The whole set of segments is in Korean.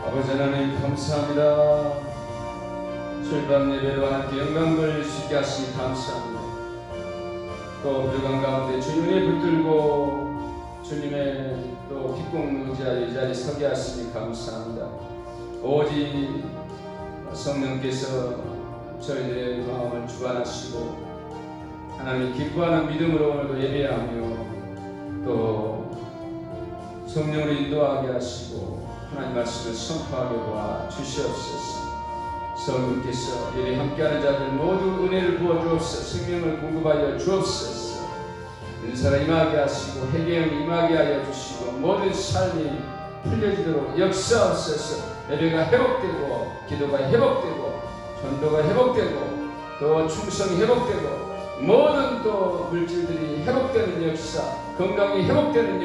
아버지 하나님 감사합니다. 출밤 예배로 하나님께 영광 돌릴 수 있게 하시니 감사합니다. 또 불강 가운데 주님의 붙들고 주님의 또 기쁨 의지하여 이 자리에 서게 하시니 감사합니다. 오직 성령께서 저희들의 마음을 주관하시고 하나님 기뻐하는 믿음으로 오늘도 예배하며 또 성령으로 인도하게 하시고 하나님 말씀을 선포하게 도와주시옵소서. 성령께서 예배 함께하는 자들 모두 은혜를 부어주옵소서. 생명을 공급하여 주옵소서. 은사가 임하게 하시고 회개형 임하게 하여 주시고 모든 삶이 풀려지도록 역사하옵소서. 예배가 회복되고 기도가 회복되고 전도가 회복되고 또 충성이 회복되고 모든 또 물질들이 회복되는 역사, 건강이 회복되는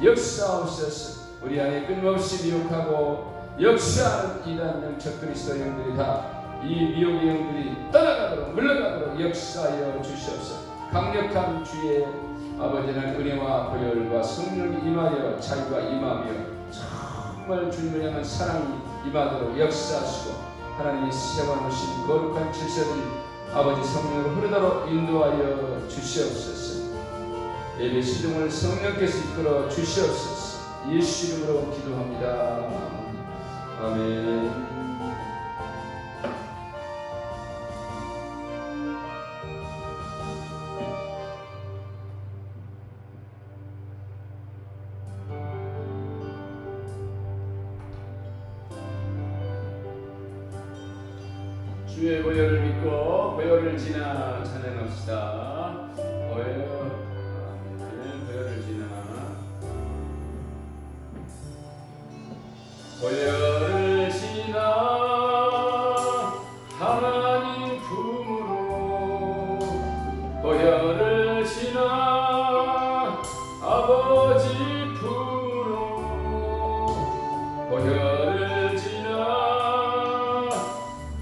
역사하옵소서. 우리 안에 끊임없이 미혹하고 역사하는 이단 영적 그리스도 영들이 다 이 미혹의 영들이 떠나가도록 물러가도록 역사하여 주시옵소서. 강력한 주의 아버지는 은혜와 보혈과 성령이 임하여 자유가 임하며 정말 주님을 향한 사랑이 임하도록 역사하시고 하나님이 세워놓으신 거룩한 질서들이 아버지 성령으로 흐르도록 인도하여 주시옵소서. 예배 시중을 성령께서 이끌어 주시옵소서. 예수 이름으로 기도합니다. 아멘. 주의 보혈을 믿고 보혈을 지나 찬양합시다. 보혈을 지나 보혈을 지나 하나님 품으로 보혈을 지나 아버지 품으로 보혈을 지나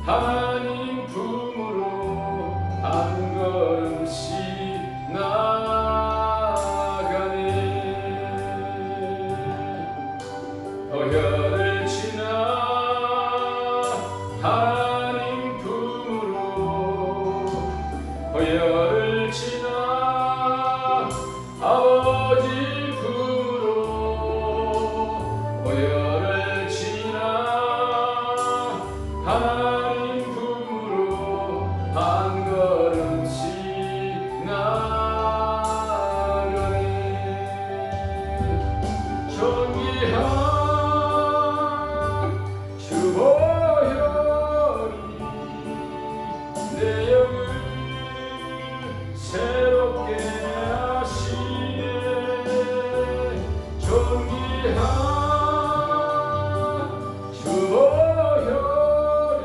하나님 품으로 한 걸음씩 나아가네. 보혈을 지나 하나님 품으로 보혈을 지나 아버지 품으로 보혈을 지나 하나님 품으로 한 걸음씩 나아가네. 존귀한 주 보혈이 내 영을 새롭게 하시네. 존귀한 주 보혈이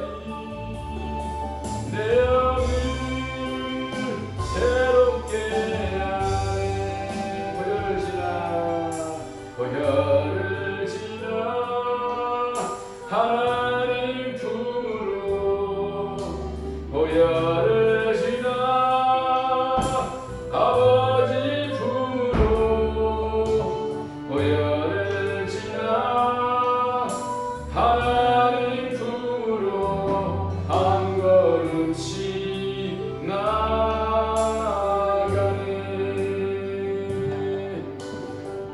내 영을 새롭게 하네. 보혈을 지나 보혈을 지나 하나님 품으로 보혈을 지나 아버지 품으로 보혈을 지나 하나님 품으로 한 걸음씩 나아가네.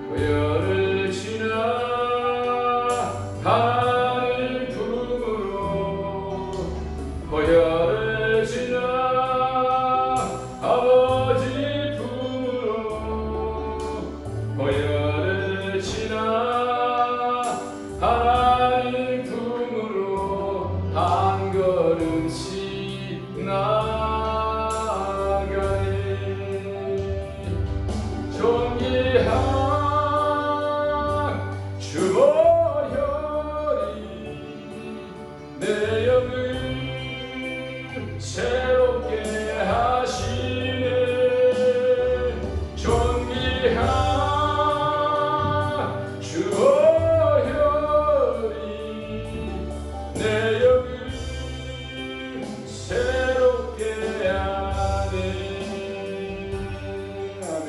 보혈을 지나 하나님 품으로 보혈을 지나 아버지 품으로 보혈을 지나 하나님 품으로 한 걸음씩 나아가네. 존귀한 주 보혈이 내 영을 새롭게 하시네. 존귀한 주 보혈이 내 영을 새롭게 하네. 아멘.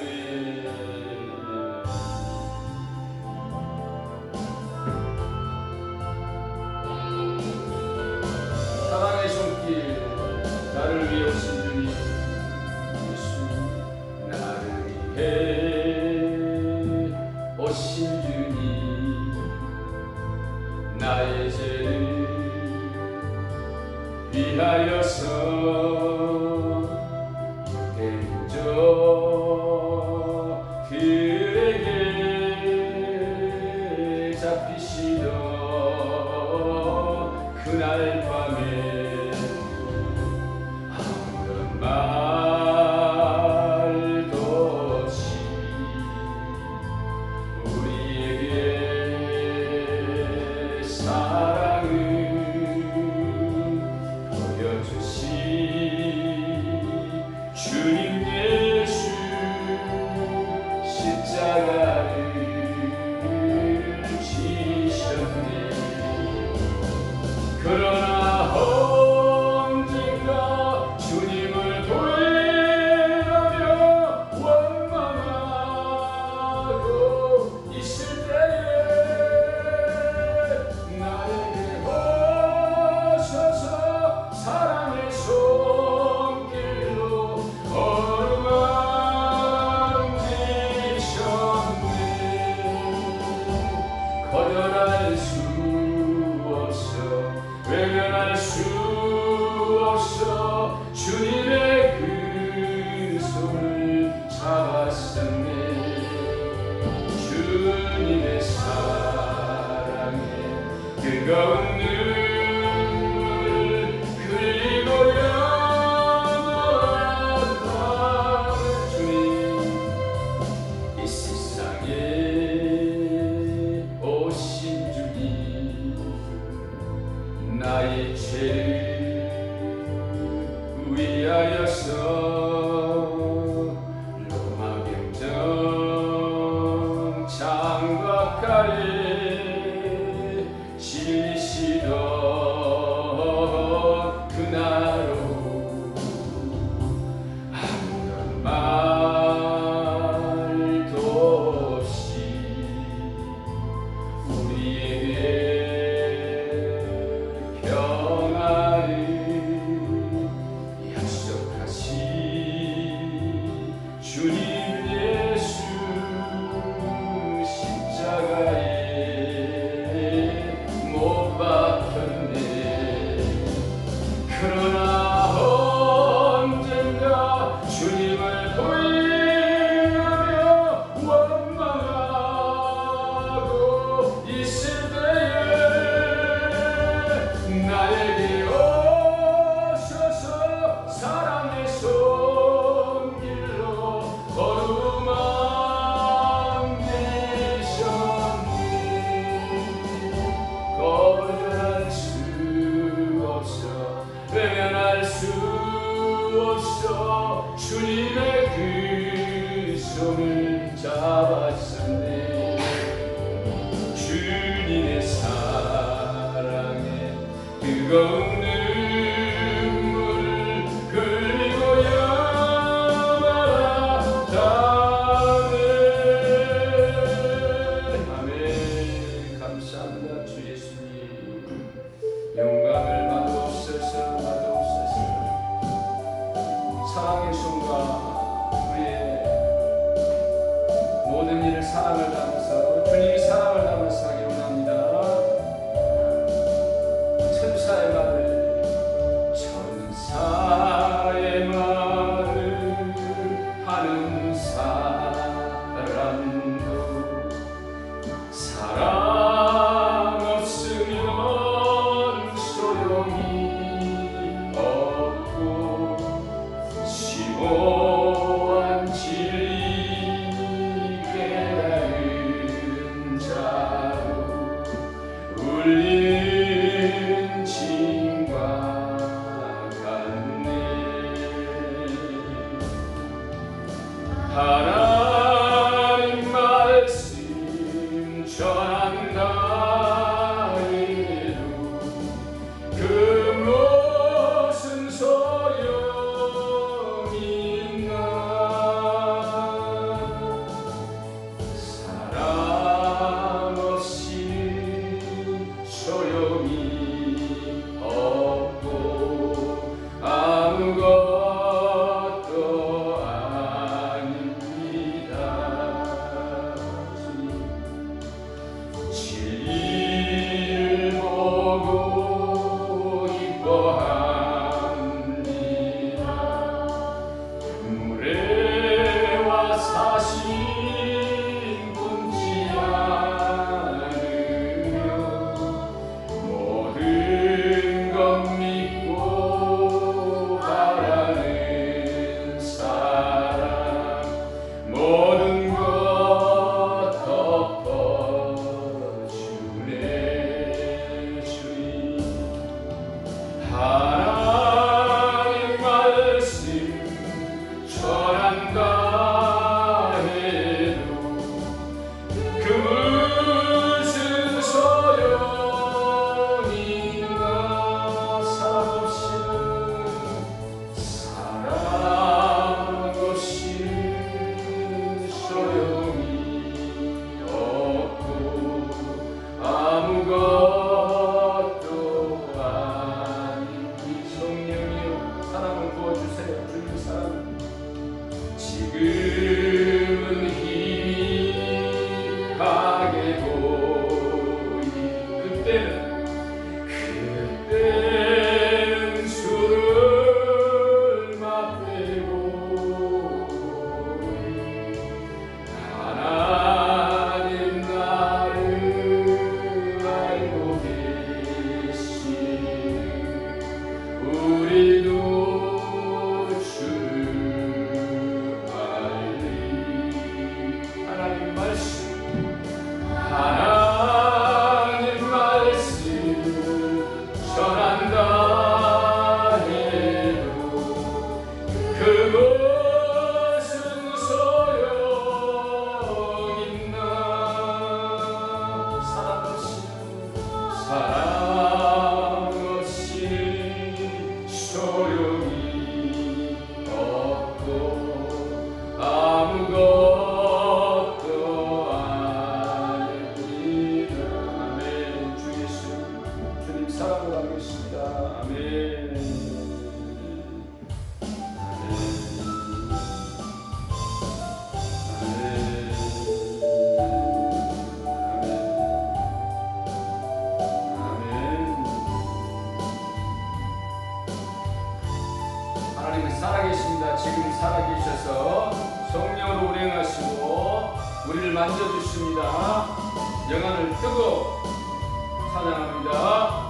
위하여서 그에게 잡히시던 그날 밤에 아무런 말도 없이 우리에게 사랑을 보여주신 주님 예수 십자가를 지셨네. 그러나 언젠가 주님을 돌아보며 원망하고 있을 때에 나에게 오셔서 사랑의 손길로 어루만지셨네. 거절할 수 없어 외면할 수 없어 주님의 그 손을 잡았었네. 주님의 사랑에 뜨거운 눈물 흘리고 영원한 주님, 이 세상에 오신 주님, 나의 죄를 위하여서 로마 경정 장박하에 지시던 그날로 아무런 말도 없이 우리에게 평안을 약속하신 주님 예수 십자가에 못 박혔네. 그러나 언젠가 주님을 돌아보며 원망하고 있을 때에 나에게 오셔서 사랑의 손길로 어루만지셨네. 거절할 수 없어 외면할 수 없어 주님의 그 손을 잡았었네. 주님의 사랑에 뜨거운 눈물 흘리고 영원하다네. 아멘. 감사합니다. 주 예수님 영광을 받으옵소서. 사랑의 손과 우리의 모든 일을 사랑을 담아서 주님이 사랑을 담아서 하기 원합니다. 천사의 말을 하는 사람도 사랑 없으면 소용이 없고 심오한 진리 깨달은 자로 울리는 징과 같네. 하나님 말씀 전한다 해도 그 무슨 소용이 있나. 사랑 없이 소용이 없고 아무것도 아닙니다. 사랑합니다. 지금은 힘이 가게 보이 그때는 주를 맞대고 하나님 나를 알고 계시니 우리도 주를 알리. 하나님 말씀 전한다 해도 그것은 소용있나. 사랑 없이 소용이 없고 아무것도 아닙니다. 아멘. 주 예수 주님 사랑으로 하고 있습니다. 아멘. 하나님은 살아계십니다. 지금 살아계셔서 성령으로 운행하시고 우리를 만져주십니다. 영안을 뜨고 찬양합니다.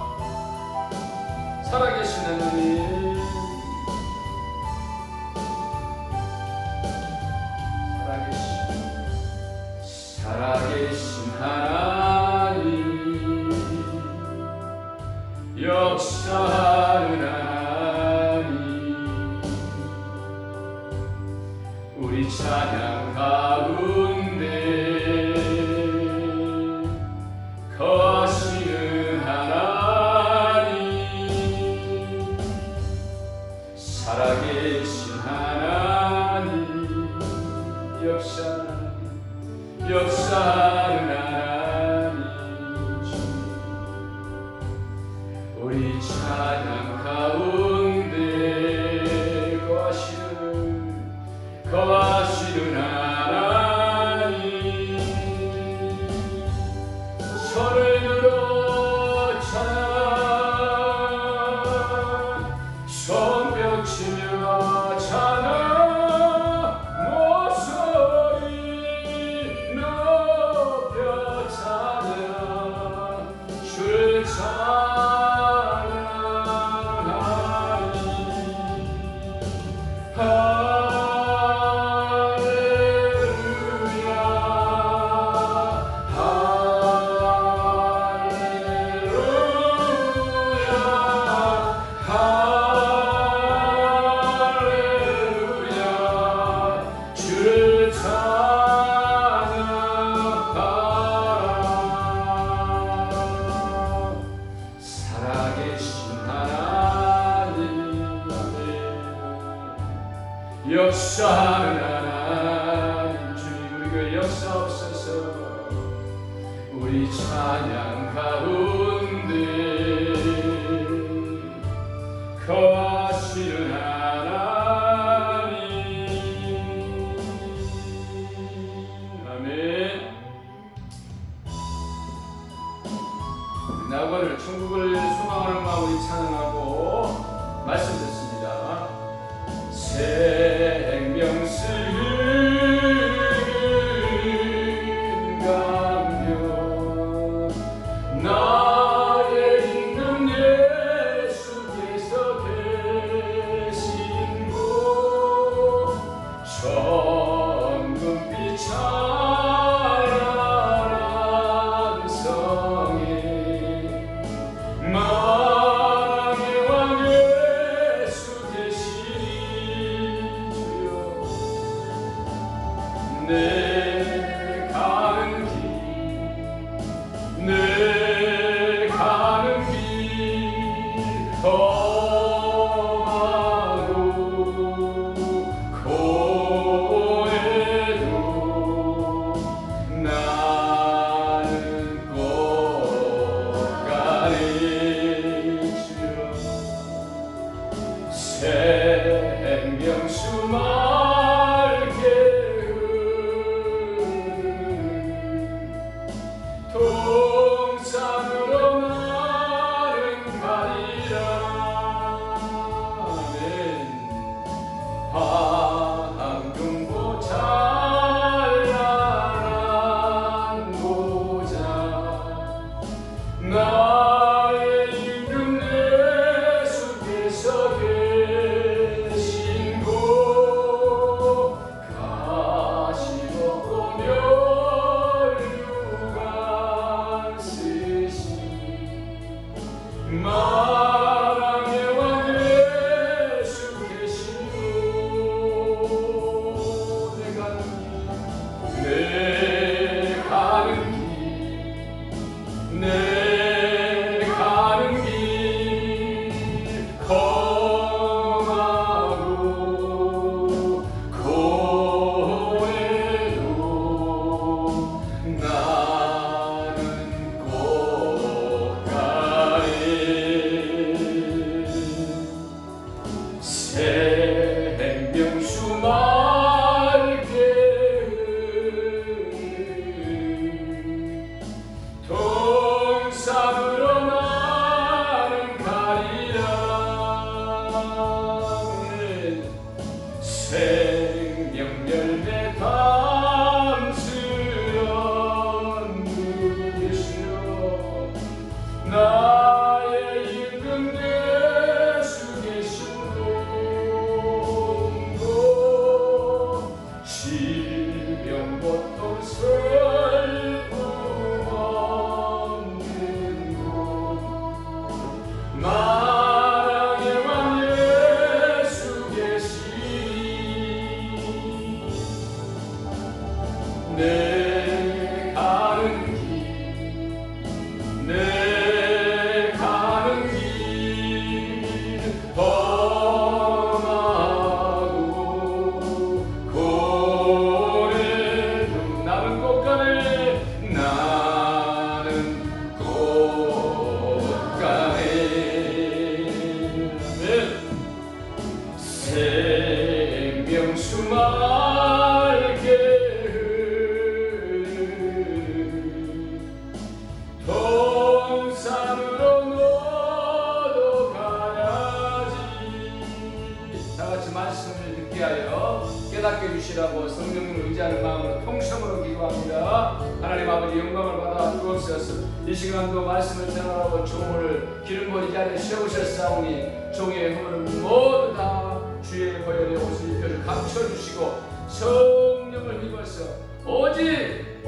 살아계신 하나님, 살아계신 하나님, 역사하는 하나님, 우리 찬양 가운데 거하시는 하나님, 살아계신 하나님, 역사하는 하나님, 우리 찬양 가운데 거하시는 하나님, 손을 들어 찬양, 손뼉치며 찬양, 목소리 높여 찬양, 주를 찬양하리. 역사하는 하나님, 주님 우리 교회 역사하옵소서. 우리 찬양 가운데 거하시는 하나님. 아멘. 나그네를 천국을 소망하는 마음으로 찬양하고 말씀 듣습니다. 생명수 강변 나의 임금 예수께서 계신 곳 천금빛 찬란한 성에 만왕의 왕 예수 계시니 내 가는 길 험하고 고해도 나는 꼭 가리 주여. 생명 생명수 맑게 동산으로 나는 가리라. 아멘. 황금보 찬란한 보좌 나의 임금 예수께서 계신 곳 가시먹고 멸류관 쓰시 만왕의 왕 예수 계신 곳 내 가는 길 험하고 고해도 나는 꼭 가리. 생명수 맑게 동산으로 나는 가리라. 생명 열매 담스런 누리시려 나의 임금 예수 계신 곳 질병 고통 슬픔 없는 곳 만왕의 왕 예수 계시니 내 가는 길 험하고 고래도 나는 꼭 가네. 나는 꼭 가네. 아멘. 생명수 맑게 동산으로 너도 가야지. 다같이 말씀을 듣게 하여 깨닫게 해주시라고 성령님을 의지하는 마음으로 통성으로 기도합니다. 하나님 아버지 영광을 받아 주옵소서. 이 시간도 말씀을 전하라고 종을 기름 부은 자리에 세우셨사오니 종의 허물은 모두 다 주의 보혈의 옷을 입혀 감춰주시고 성령을 입어서 오직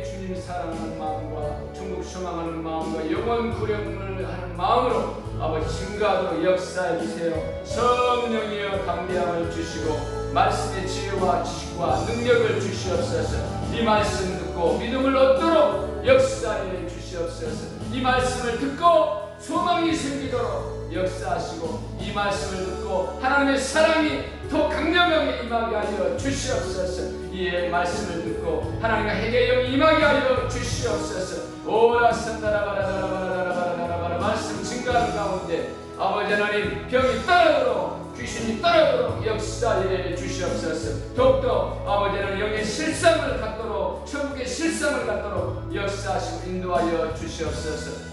주님 사랑하는 마음과 중국 소망하는 마음과 영원 구령을 하는 마음으로 아버지 증거하도록 역사해 주세요. 성령이여 담대함을 주시고 말씀의 지혜와 지식과 능력을 주시옵소서. 이 말씀 듣고 믿음을 얻도록 역사해 주시옵소서. 이 말씀을 듣고 소망이 생기도록 역사하시고 이 말씀을 듣고 하나님의 사랑이 더 강력하게 임하게 하여 주시옵소서. 이 말씀을 듣고 하나님의 회개의 영이 임하게 하여 주시옵소서. 오라 산다라바라바라바라바라바라 말씀 증가하는 가운데 아버지 하나님 병이 떠나도록 귀신이 떠나도록 역사해 주시옵소서. 더욱더 아버지 하나님 영의 실상을 갖도록 천국의 실상을 갖도록 역사하시고 인도하여 주시옵소서.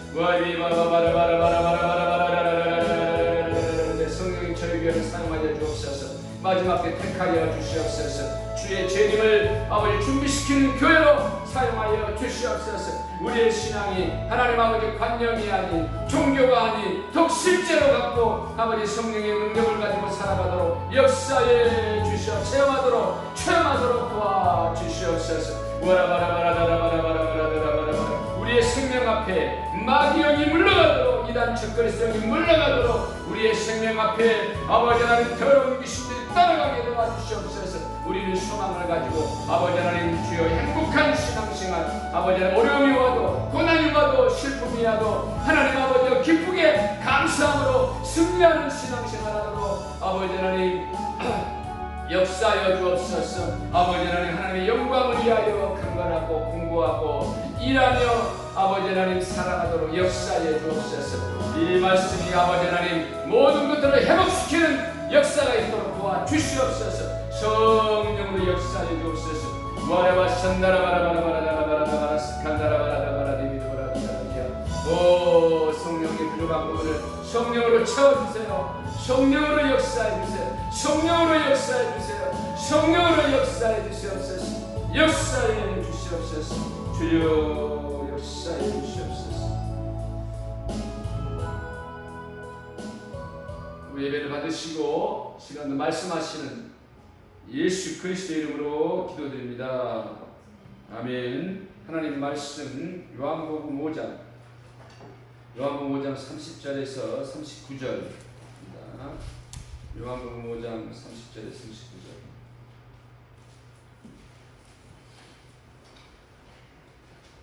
성령이 저희 교회를 사용하여 주옵소서. 마지막 때 택하여 주시옵소서. 주의 재림을 아버지 준비시키는 교회로 사용하여 주시옵소서. 우리의 신앙이 하나님 아버지 관념이 아닌 종교가 아닌 더욱 실제로 갖고 아버지 성령의 능력을 가지고 살아가도록 역사해 주시옵소서. 체험하도록 도와주시옵소서. 우리의 생명 앞에 마귀영이 물러가도록 이단 적그리스도영이 물러가도록 우리의 생명 앞에 아버지 하나님 더러운 귀신들이 따라가게 도와주시옵소서. 우리는 소망을 가지고 아버지 하나님 주여 행복한 신앙생활 아버지 하나님 어려움이 와도 고난이 와도 슬픔이 와도 하나님 아버지 기쁘게 감사함으로 승리하는 신앙생활하도록 아버지 하나님 역사하여 주옵소서. 아버지 하나님 하나님의 영광을 위하여 강건하고 공부하고 일하며 아버지 하나님 살아가도록 역사해 주옵소서. 이 말씀이 아버지 하나님 모든 것들을 회복시키는 역사가 있도록 도와주옵소서. 주시옵소서. 성령으로 역사해 주옵소서. 와라바 산다라바라바라바라바라바라 스칸다라바라바라디비도라디아디아. 오 성령의 부족한 부분을 성령으로 채워주세요. 성령으로 역사해 주세요. 성령으로 역사해 주세요. 성령으로 역사해 주시옵소서. 역사해 주시옵소서. 주여 역사해 주시옵소서. 예배를 받으시고 시간도 말씀하시는 예수 그리스도의 이름으로 기도드립니다. 아멘. 하나님 말씀 요한복음 5장 30절에서 39절입니다. 요한복음 5장 30절에서 39절.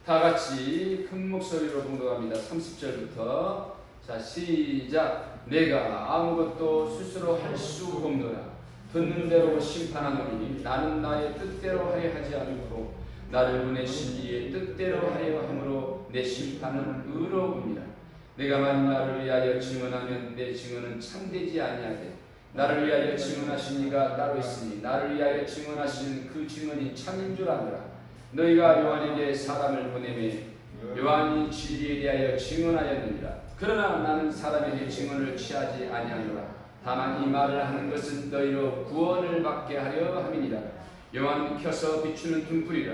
다 같이 큰 목소리로 봉독합니다. 30절부터. 자, 시작. 내가 아무것도 스스로 할 수 없노라. 듣는 대로 심판하노니 나는 나의 뜻대로 하여 하지 않고 나를 보내신 이의 뜻대로 하여 함으로 내 심판은 의로우니라. 내가 만일 나를 위하여 증언하면 내 증언은 참되지 아니하되 나를 위하여 증언하신 이가 따로 있으니 나를 위하여 증언하시는 그 증언이 참인 줄 아노라. 너희가 요한에게 사람을 보내매 요한이 진리에 대하여 증언하였느니라. 그러나 나는 사람에게 증언을 취하지 아니하노라. 다만 이 말을 하는 것은 너희로 구원을 받게 하려 함이니라. 요한은 켜서 비추는 등불이라.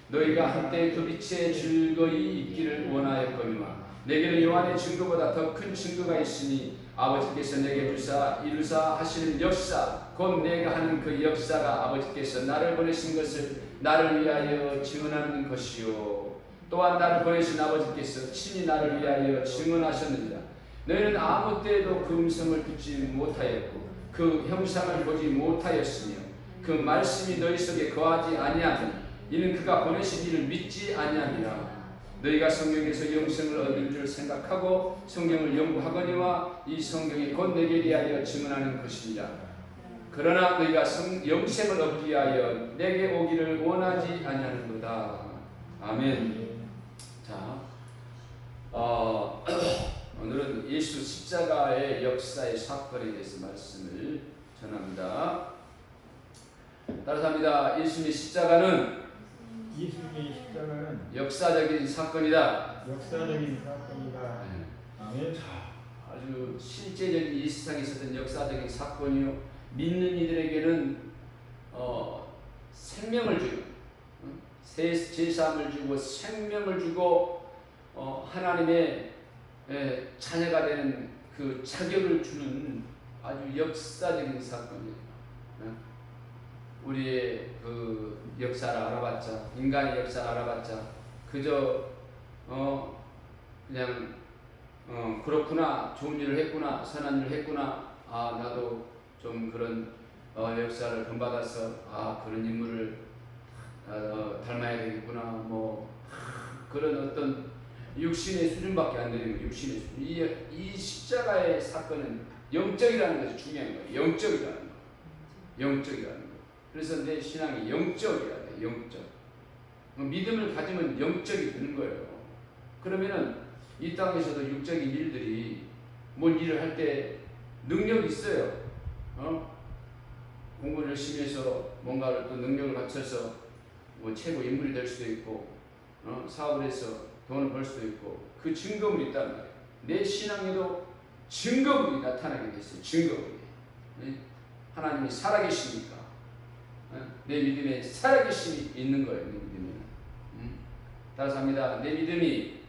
너희가 한때 그 빛에 즐거이 있기를 원하였거니와 내게는 요한의 증거보다 더 큰 증거가 있으니 아버지께서 내게 주사 이루사 하시는 역사 곧 내가 하는 그 역사가 아버지께서 나를 보내신 것을 나를 위하여 증언하는 것이요 또한 나를 보내신 아버지께서 친히 나를 위하여 증언하셨느니라. 너희는 아무 때에도 그 음성을 듣지 못하였고 그 형상을 보지 못하였으며 그 말씀이 너희 속에 거하지 아니하니 이는 그가 보내신 이를 믿지 아니함이라. 너희가 성경에서 영생을 얻을 줄 생각하고 성경을 연구하거니와 이 성경이 곧 내게 대하여 증언하는 것이니라. 그러나 너희가 영생을 얻기 위하여 내게 오기를 원하지 아니하는도다. 아멘. 자, 오늘은 예수 십자가의 역사의 사건에 대해서 말씀을 전합니다. 따라서 합니다. 예수님의 십자가는 역사적인 사건이다. 역사적인 사건이다. 아멘. 아주 실제적인 이 세상에 있었던 역사적인 사건이요. 믿는 이들에게는 생명을 주고 제사함을 주고 생명을 주고 하나님의 자녀가 되는 그 자격을 주는 아주 역사적인 사건이에요. 우리의 그 역사를 알아봤자, 인간의 역사를 알아봤자 그저 그냥 그렇구나, 좋은 일을 했구나, 선한 일을 했구나, 아 나도 좀 그런 역사를 본받아서 그런 인물을 닮아야 되겠구나, 뭐 그런 어떤 육신의 수준밖에 안 되는 거예요. 육신의 수준. 이 십자가의 사건은 영적이라는 것이 중요한 거예요. 영적이라는 거. 영적이라는 거. 그래서 내 신앙이 영적이라 돼. 영적. 믿음을 가지면 영적이 되는 거예요. 그러면은 이 땅에서도 육적인 일들이 뭔 일을 할 때 능력이 있어요. 공부를 열심히 해서 뭔가를 또 능력을 갖춰서 뭐 최고 인물이 될 수도 있고, 사업을 해서 돈을 벌 수도 있고, 그 증거물이 있단 말이에요. 내 신앙에도 증거물이 나타나게 됐어요. 증거물이. 하나님이 살아계시니까. 내 믿음에 살아계심이 있는 거예요. 내 믿음에는. 따라서 합니다. 내 믿음이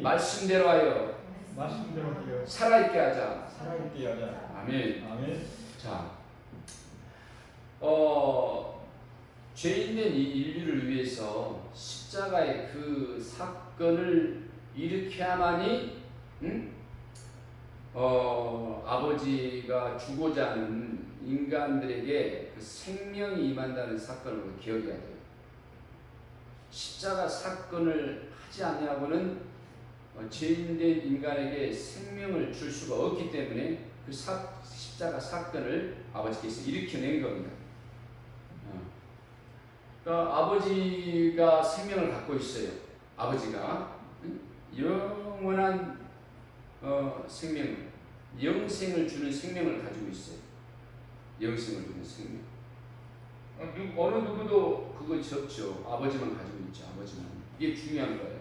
말씀대로 하여 살아있게 하자. 아멘. 아멘. 자, 죄인된 이 인류를 위해서 십자가의 그 사건을 일으켜야만이 아버지가 주고자 하는 인간들에게 그 생명이 임한다는 사건을 기억해야 돼요. 십자가 사건을 하지 않냐고는 죄인된 인간에게 생명을 줄 수가 없기 때문에 그 십자가 사건을 아버지께서 일으켜낸 겁니다. 그러니까 아버지가 생명을 갖고 있어요. 아버지가 영원한 생명, 영생을 주는 생명을 가지고 있어요. 영생을 주는 생명. 어느 누구도 그거 없죠. 아버지만 가지고 있죠. 아버지만. 이게 중요한 거예요.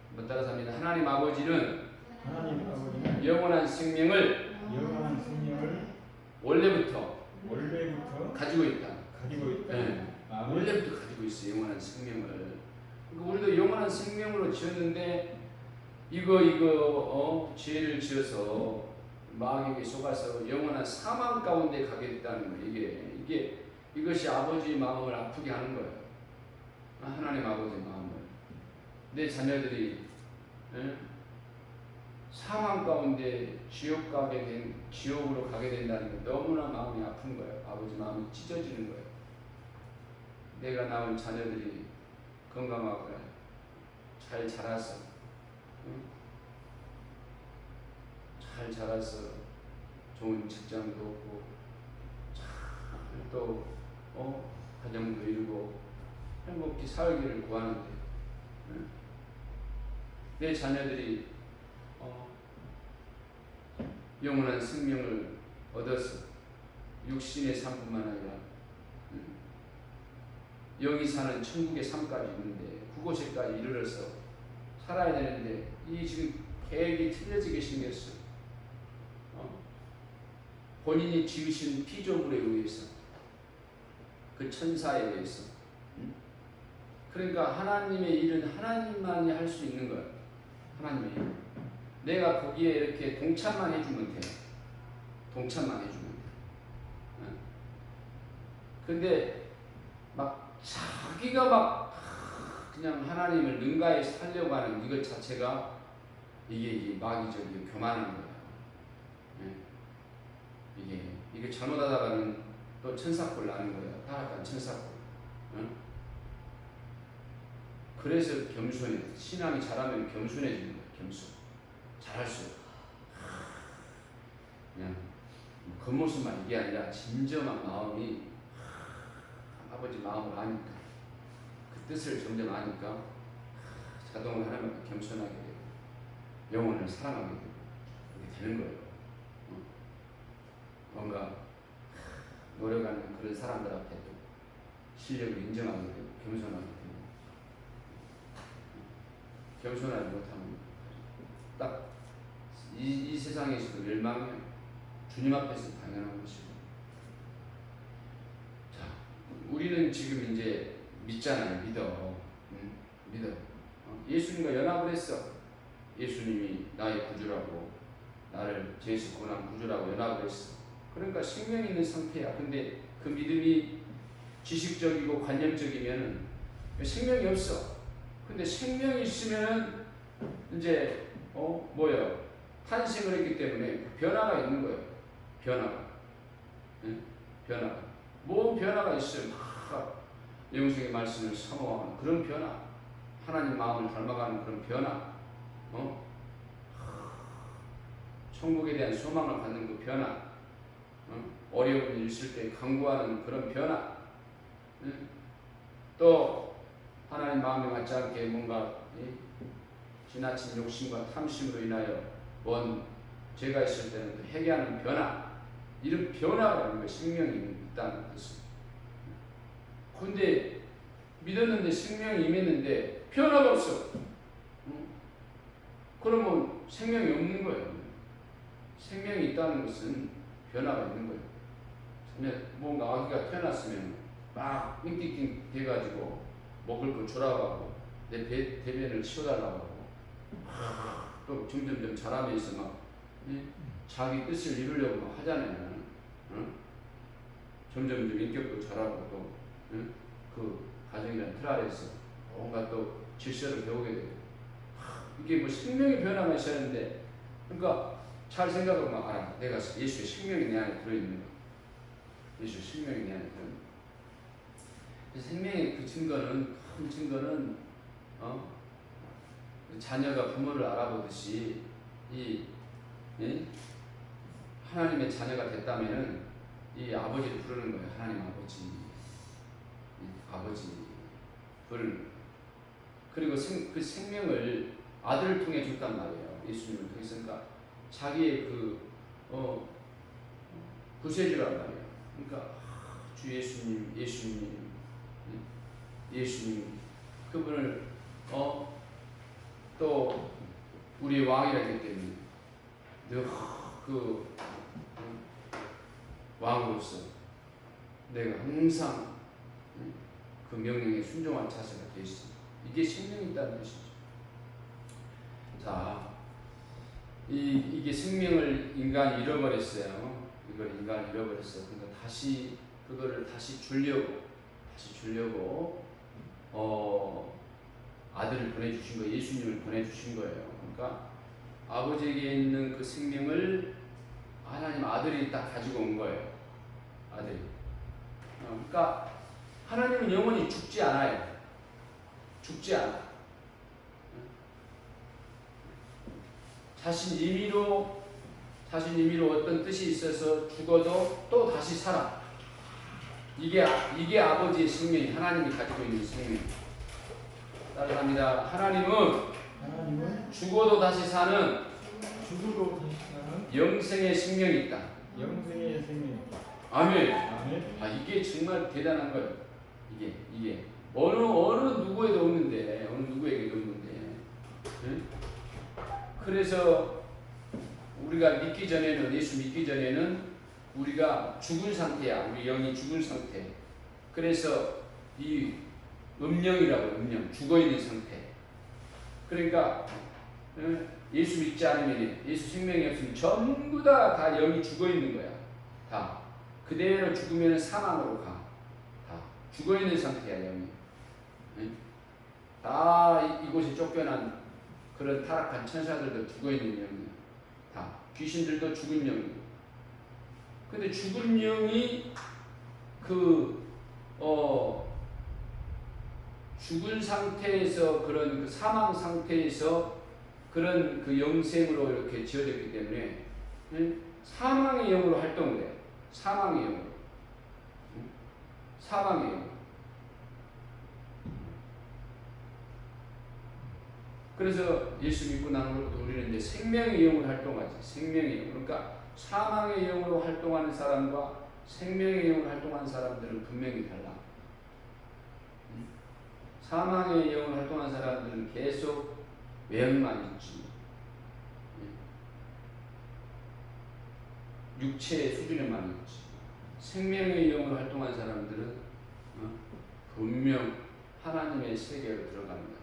한번 따라서 합니다. 하나님 아버지는 하나님 아버지는 영원한 생명을 원래부터 가지고 있다. 네. 원래부터 가지고 있어요. 영원한 생명을. 그러니까 우리도 영원한 생명으로 지었는데 이거 죄를 지어서 마귀에게 속아서 영원한 사망 가운데 가게 됐다는 거예요. 이것이 아버지의 마음을 아프게 하는 거예요. 하나님 아버지의 마음을. 내 자녀들이 사망 가운데 지옥으로 가게 된다는 게 너무나 마음이 아픈 거예요. 아버지 마음이 찢어지는 거예요. 내가 낳은 자녀들이 건강하고 잘 자라서 좋은 직장도 얻고 또 가정도 이루고 행복히 살기를 구하는데 내 자녀들이 영원한 생명을 얻어서 육신의 삶뿐만 아니라 영이 사는 천국의 삶까지 있는데 그곳에까지 이르러서 살아야 되는데 이 지금 계획이 틀려지게 생겼어. 본인이 지으신 피조물에 의해서 그 천사에 의해서 그러니까 하나님의 일은 하나님만이 할 수 있는 거예요. 하나님의 일. 내가 거기에 이렇게 동참만 해주면 돼요. 동참만 해주면 돼요. 근데 막 자기가 막 그냥 하나님을 능가해 살려고 하는 이것 자체가 이게 마귀적이고 교만한 거예요. 이게 잘못하다가는 또 천사꼴 나는 거예요. 타락한 천사꼴. 그래서 겸손해. 신앙이 잘하면 겸손해지는 거예요. 겸손. 잘할수록. 그냥 겉모습만 이게 아니라 진정한 마음이 아버지 마음을 아니까 그 뜻을 점점 아니까 자동으로 하나님께 겸손하게 되고 영혼을 사랑하게 되고 그렇게 되는 거예요. 뭔가 노력하는 그런 사람들 앞에도 실력을 인정하게 되고 겸손하게 되고 겸손하지 못하면 딱 이 세상에서도 멸망이에요. 주님 앞에서 당연한 것이고. 자, 우리는 지금 이제 믿잖아요. 믿어. 예수님과 연합을 했어. 예수님이 나의 구주라고 나를 죄에서 구원한 구주라고 연합을 했어. 그러니까 생명이 있는 상태야. 근데 그 믿음이 지식적이고 관념적이면 생명이 없어. 근데 생명이 있으면은 이제 뭐예요? 탄생을 했기 때문에 변화가 있는 거예요. 변화가. 변화가. 뭔 변화가 있어요. 막 영생의 말씀을 사모하는 그런 변화. 하나님 마음을 닮아가는 그런 변화. 천국에 대한 소망을 갖는 그 변화. 어려운 일 있을 때 강구하는 그런 변화. 또 하나님 마음에 맞지 않게 뭔가 지나친 욕심과 탐심으로 인하여 죄가 있을 때는 회개하는 변화. 이런 변화가 있는 거예요. 생명이 있다는 뜻은. 근데 믿었는데 생명이 임했는데 변화가 없어. 그러면 생명이 없는 거예요. 생명이 있다는 것은 변화가 있는 거예요. 뭔가 아기가 태어났으면 막 띵띵띵 돼가지고 먹을 거 주라고 하고 내 대변을 치워달라고 하고 또 점점점 자라면서 막 자기 뜻을 이루려고 막 하잖아요. 점점점 인격도 자라고 또 그 가정이라는 틀 아래에서 뭔가 또 질서를 배우게 되고 이게 뭐 생명의 변화가 있어야 하는데 그러니까 잘 생각하면 알아. 내가 예수의 생명이 내 안에 들어있는 거야. 예수의 생명이 내 안에 들어있는 거야. 생명의 그 증거는 큰 증거는 자녀가 부모를 알아보듯이 하나님의 자녀가 됐다면은 이 아버지를 부르는 거예요. 하나님 아버지, 아버지 부르는 거예요. 그리고 그 생명을 아들을 통해 줬단 말이에요. 예수님을 통해서. 그러니까 자기의 구세주란 말이에요. 그러니까 주 예수님, 예수님 그분을 또 우리의 왕이라기 때문에 늘 그 왕으로서 내가 항상 그 명령에 순종한 자세가 되어 있습니다. 이게 생명이 있다는 것이죠. 자, 이게 생명을 인간이 잃어버렸어요. 이걸 인간이 잃어버렸어요. 그러니까 그거를 다시 주려고 아들을 보내주신 거예요. 예수님을 보내주신 거예요. 그러니까 아버지에게 있는 그 생명을 하나님 아들이 딱 가지고 온 거예요. 아들이. 그러니까 하나님은 영원히 죽지 않아요. 죽지 않아. 자신 임의로 어떤 뜻이 있어서 죽어도 또 다시 살아. 이게 아버지의 생명이 하나님이 가지고 있는 생명. 따라합니다. 하나님은 죽어도 다시 사는 영생의 생명이 있다. 영생의 생명. 아멘. 아멘. 이게 정말 대단한 거예요. 이게 어느 누구에도 없는데, 어느 누구에게도 없는데. 네? 그래서 우리가 예수 믿기 전에는 우리가 죽은 상태야. 우리 영이 죽은 상태. 그래서 이 음령이라고, 죽어 있는 상태. 그러니까 예수 믿지 않으면, 예수 생명이 없으면 전부 다 영이 죽어 있는 거야. 다. 그대로 죽으면 사망으로 가. 다. 죽어 있는 상태야, 영이. 다 이곳에 쫓겨난 그런 타락한 천사들도 죽어 있는 영이야. 다. 귀신들도 죽은 영이고. 근데 죽은 영이 죽은 상태에서 그런 그 사망 상태에서 그런 그 영생으로 이렇게 지어졌기 때문에 사망의 영으로 활동을 해요. 사망의 영으로. 사망의 영. 그래서 예수 믿고 난 후부터 우리는 이제 생명의 영으로 활동하지. 생명의 영. 그러니까 사망의 영으로 활동하는 사람과 생명의 영으로 활동하는 사람들은 분명히 달라. 사망의 영으로 활동하는 사람들은 계속 외양만 있지. 육체의 수준에만 있지. 생명의 영으로 활동하는 사람들은 분명 하나님의 세계로 들어가는 것 같아.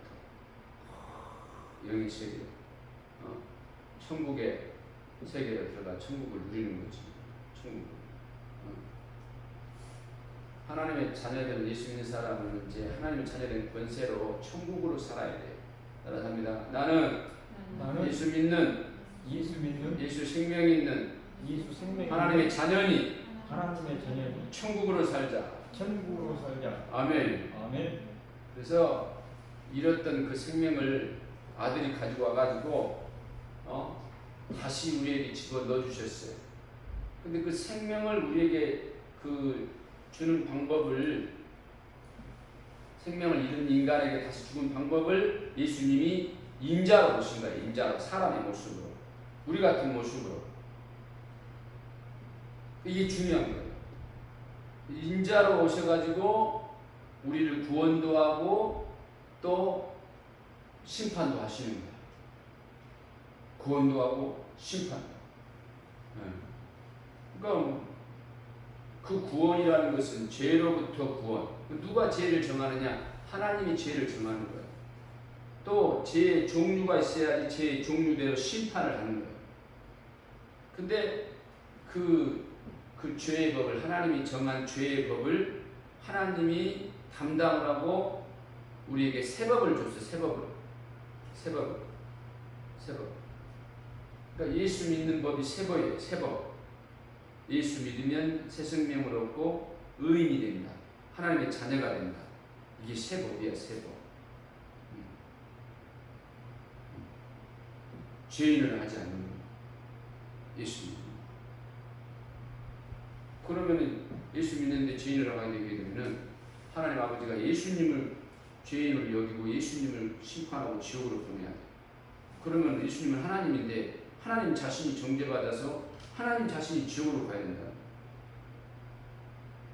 영의 세계. 천국의 세계로 들어가 천국을 누리는 거지. 천국. 하나님의 자녀된 예수 믿는 사람은 이제 하나님의 자녀된 권세로 천국으로 살아야 돼. 따라합니다. 나는 예수 믿는 예수 생명이 있는 하나님의 자녀니 천국으로 살자. 아멘. 그래서 잃었던 그 생명을 아들이 가지고 와가지고 다시 우리에게 집어넣어 주셨어요. 근데 그 생명을 우리에게 주는 방법을, 생명을 잃은 인간에게 다시 주는 방법을 예수님이 인자로 오신 거예요. 인자로, 사람의 모습으로, 우리 같은 모습으로. 이게 중요한 거예요. 인자로 오셔가지고 우리를 구원도 하고 또 심판도 하시는 거예요. 구원도 하고 심판도. 그러니까 그 구원이라는 것은 죄로부터 구원. 누가 죄를 정하느냐? 하나님이 죄를 정하는 거예요. 또 죄의 종류가 있어야지 죄의 종류대로 심판을 하는 거예요. 근데 그 죄의 법을, 하나님이 정한 죄의 법을 하나님이 담당을 하고 우리에게 새 법을 줬어요. 새 법을. 그러니까 예수 믿는 법이 새 법이에요. 새 법. 예수 믿으면 새 생명을 얻고 의인이 된다. 하나님의 자녀가 된다. 이게 새 법이야, 새 법. 죄인을 하지 않는 거예요. 예수 믿는. 그러면 예수 믿는데 죄인을 하게 되게 되면은 하나님 아버지가 예수님을 죄인으로 여기고 예수님을 심판하고 지옥으로 보내야 돼. 그러면 예수님은 하나님인데 하나님 자신이 정죄받아서 하나님 자신이 지옥으로 가야 된다.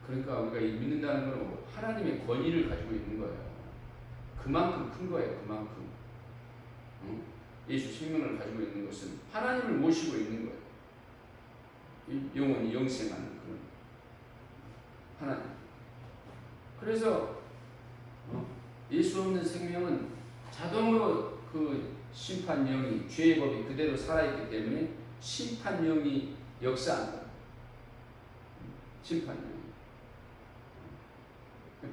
그러니까 우리가 이 믿는다는 건 하나님의 권위를 가지고 있는 거예요. 그만큼 큰 거예요. 그만큼. 응? 예수 생명을 가지고 있는 것은 하나님을 모시고 있는 거예요. 영원히 영생하는 그런 하나님. 그래서 예수 없는 생명은 자동으로 그 심판령이 죄의 법이 그대로 살아있기 때문에 심판령이 역사한다. 심판령.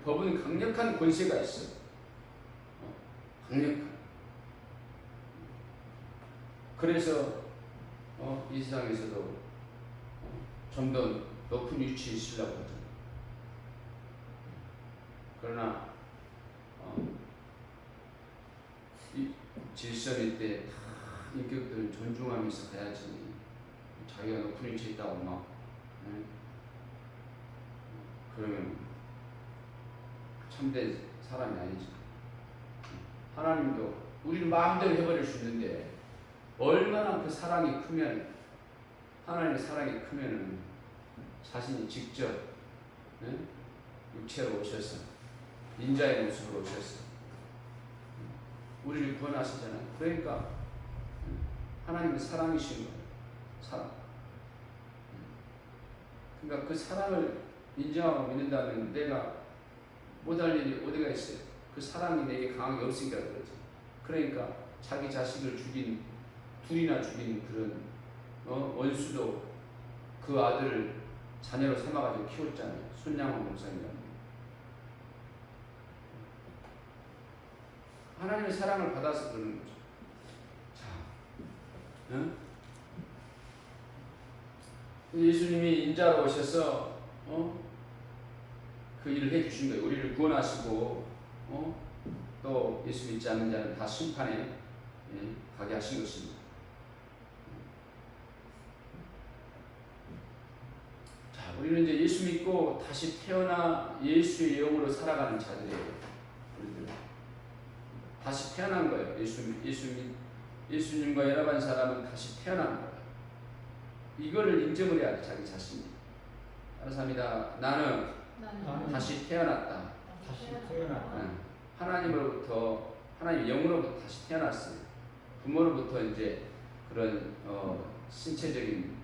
법은 강력한 권세가 있어요. 강력한. 그래서 이 세상에서도 좀 더 높은 위치에 있으려고 하죠. 그러나 이 질서일 때 다 인격들은 존중하면서 가야지. 자기가 높은 위치에 있다고 막 그러면 참된 사람이 아니지. 하나님도 우리를 마음대로 해버릴 수 있는데 얼마나 그 사랑이 크면, 하나님의 사랑이 크면은 자신이 직접 육체로 오셔서 인자의 모습으로 오셔서 우리를 구원하시잖아요. 그러니까 하나님은 사랑이신 거예요. 사랑. 그러니까 그 사랑을 인정하고 믿는다면 내가 못할 일이 어디가 있어요? 그 사랑이 내게 강하게 없으니까 그러지. 그러니까 자기 자식을 죽인, 둘이나 죽인 그런 원수도 그 아들을 자녀로 삼아가지고 키웠잖아요. 손양원 목사님이라는. 하나님의 사랑을 받아서 그러는 거죠. 자, 예수님이 인자로 오셔서 그 일을 해주신 거예요. 우리를 구원하시고 또 예수 믿지 않는 자는 다 심판에 가게 하신 것입니다. 자, 우리는 이제 예수 믿고 다시 태어나 예수의 영으로 살아가는 자들이에요. 우리들 다시 태어난 거예요. 예수님과 연합한 사람은 다시 태어난 거예요. 이거를 인정을 해야 돼, 자기 자신이. 따라서 합니다. 나는 다시 태어났다. 다시 태어났다. 하나님으로부터, 하나님 영으로부터 다시 태어났어요. 부모로부터 이제 그런 신체적인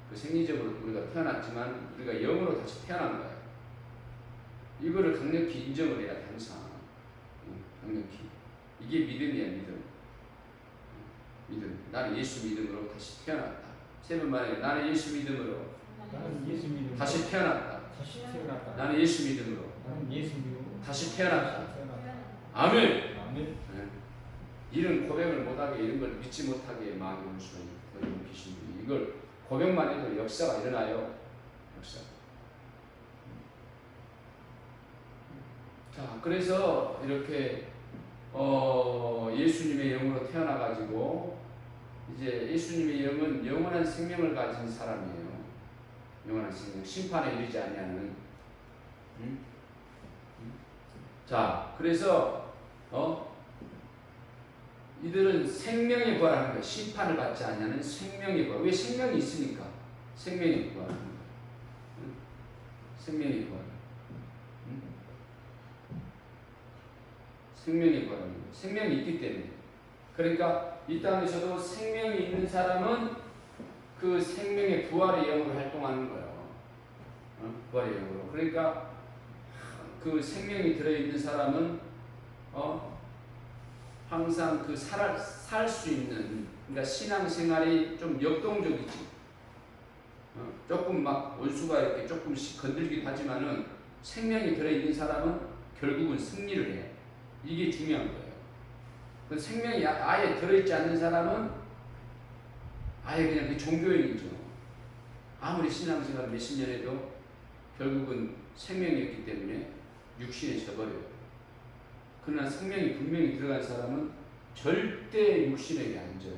그 생리적으로 우리가 태어났지만 우리가 영으로 다시 태어난 거예요. 이거를 강력히 인정을 해야 돼, 항상. 강력히. 이게 믿음이야, 믿음. 믿음. 나는 예수 믿음으로 다시 태어났다. 세 번 말해요. 나는 예수 믿음으로 다시 태어났다. 다시 태어났다. 나는 예수 믿음으로 나는 예수 믿음으로 다시 태어났다. 아멘. 아멘. 이런 고백을 못하게, 이런 걸 믿지 못하게 마음이 올 수가 있는 귀신들이, 이걸 고백만 해도 역사가 일어나요. 역사. 자, 그래서 이렇게 예수님의 영으로 태어나가지고 이제 예수님의 영은 영원한 생명을 가진 사람이에요. 영원한 생명, 심판에 이르지 아니하는. 자, 그래서 이들은 생명의 부활하는 거예요. 심판을 받지 아니하는 생명의 부활. 왜? 생명이 있으니까. 생명의 부활하는 거예요. 생명의 부활. 생명의 부활하는 거예요. 생명이 있기 때문에. 그러니까 이 땅에서도 생명이 있는 사람은 그 생명의 부활의 영으로 활동하는 거예요. 부활의 영으로. 그러니까 그 생명이 들어있는 사람은 항상 그 살 수 있는, 그러니까 신앙생활이 좀 역동적이지. 조금 막 원수가 이렇게 조금씩 건들기도 하지만은 생명이 들어있는 사람은 결국은 승리를 해. 이게 중요한 거예요. 그 생명이 아예 들어있지 않는 사람은 아예 그냥 그 종교인이죠. 아무리 신앙생활을 몇십 년 해도 결국은 생명이 없기 때문에 육신에 져버려요. 그러나 생명이 분명히 들어간 사람은 절대 육신에게 안 져요.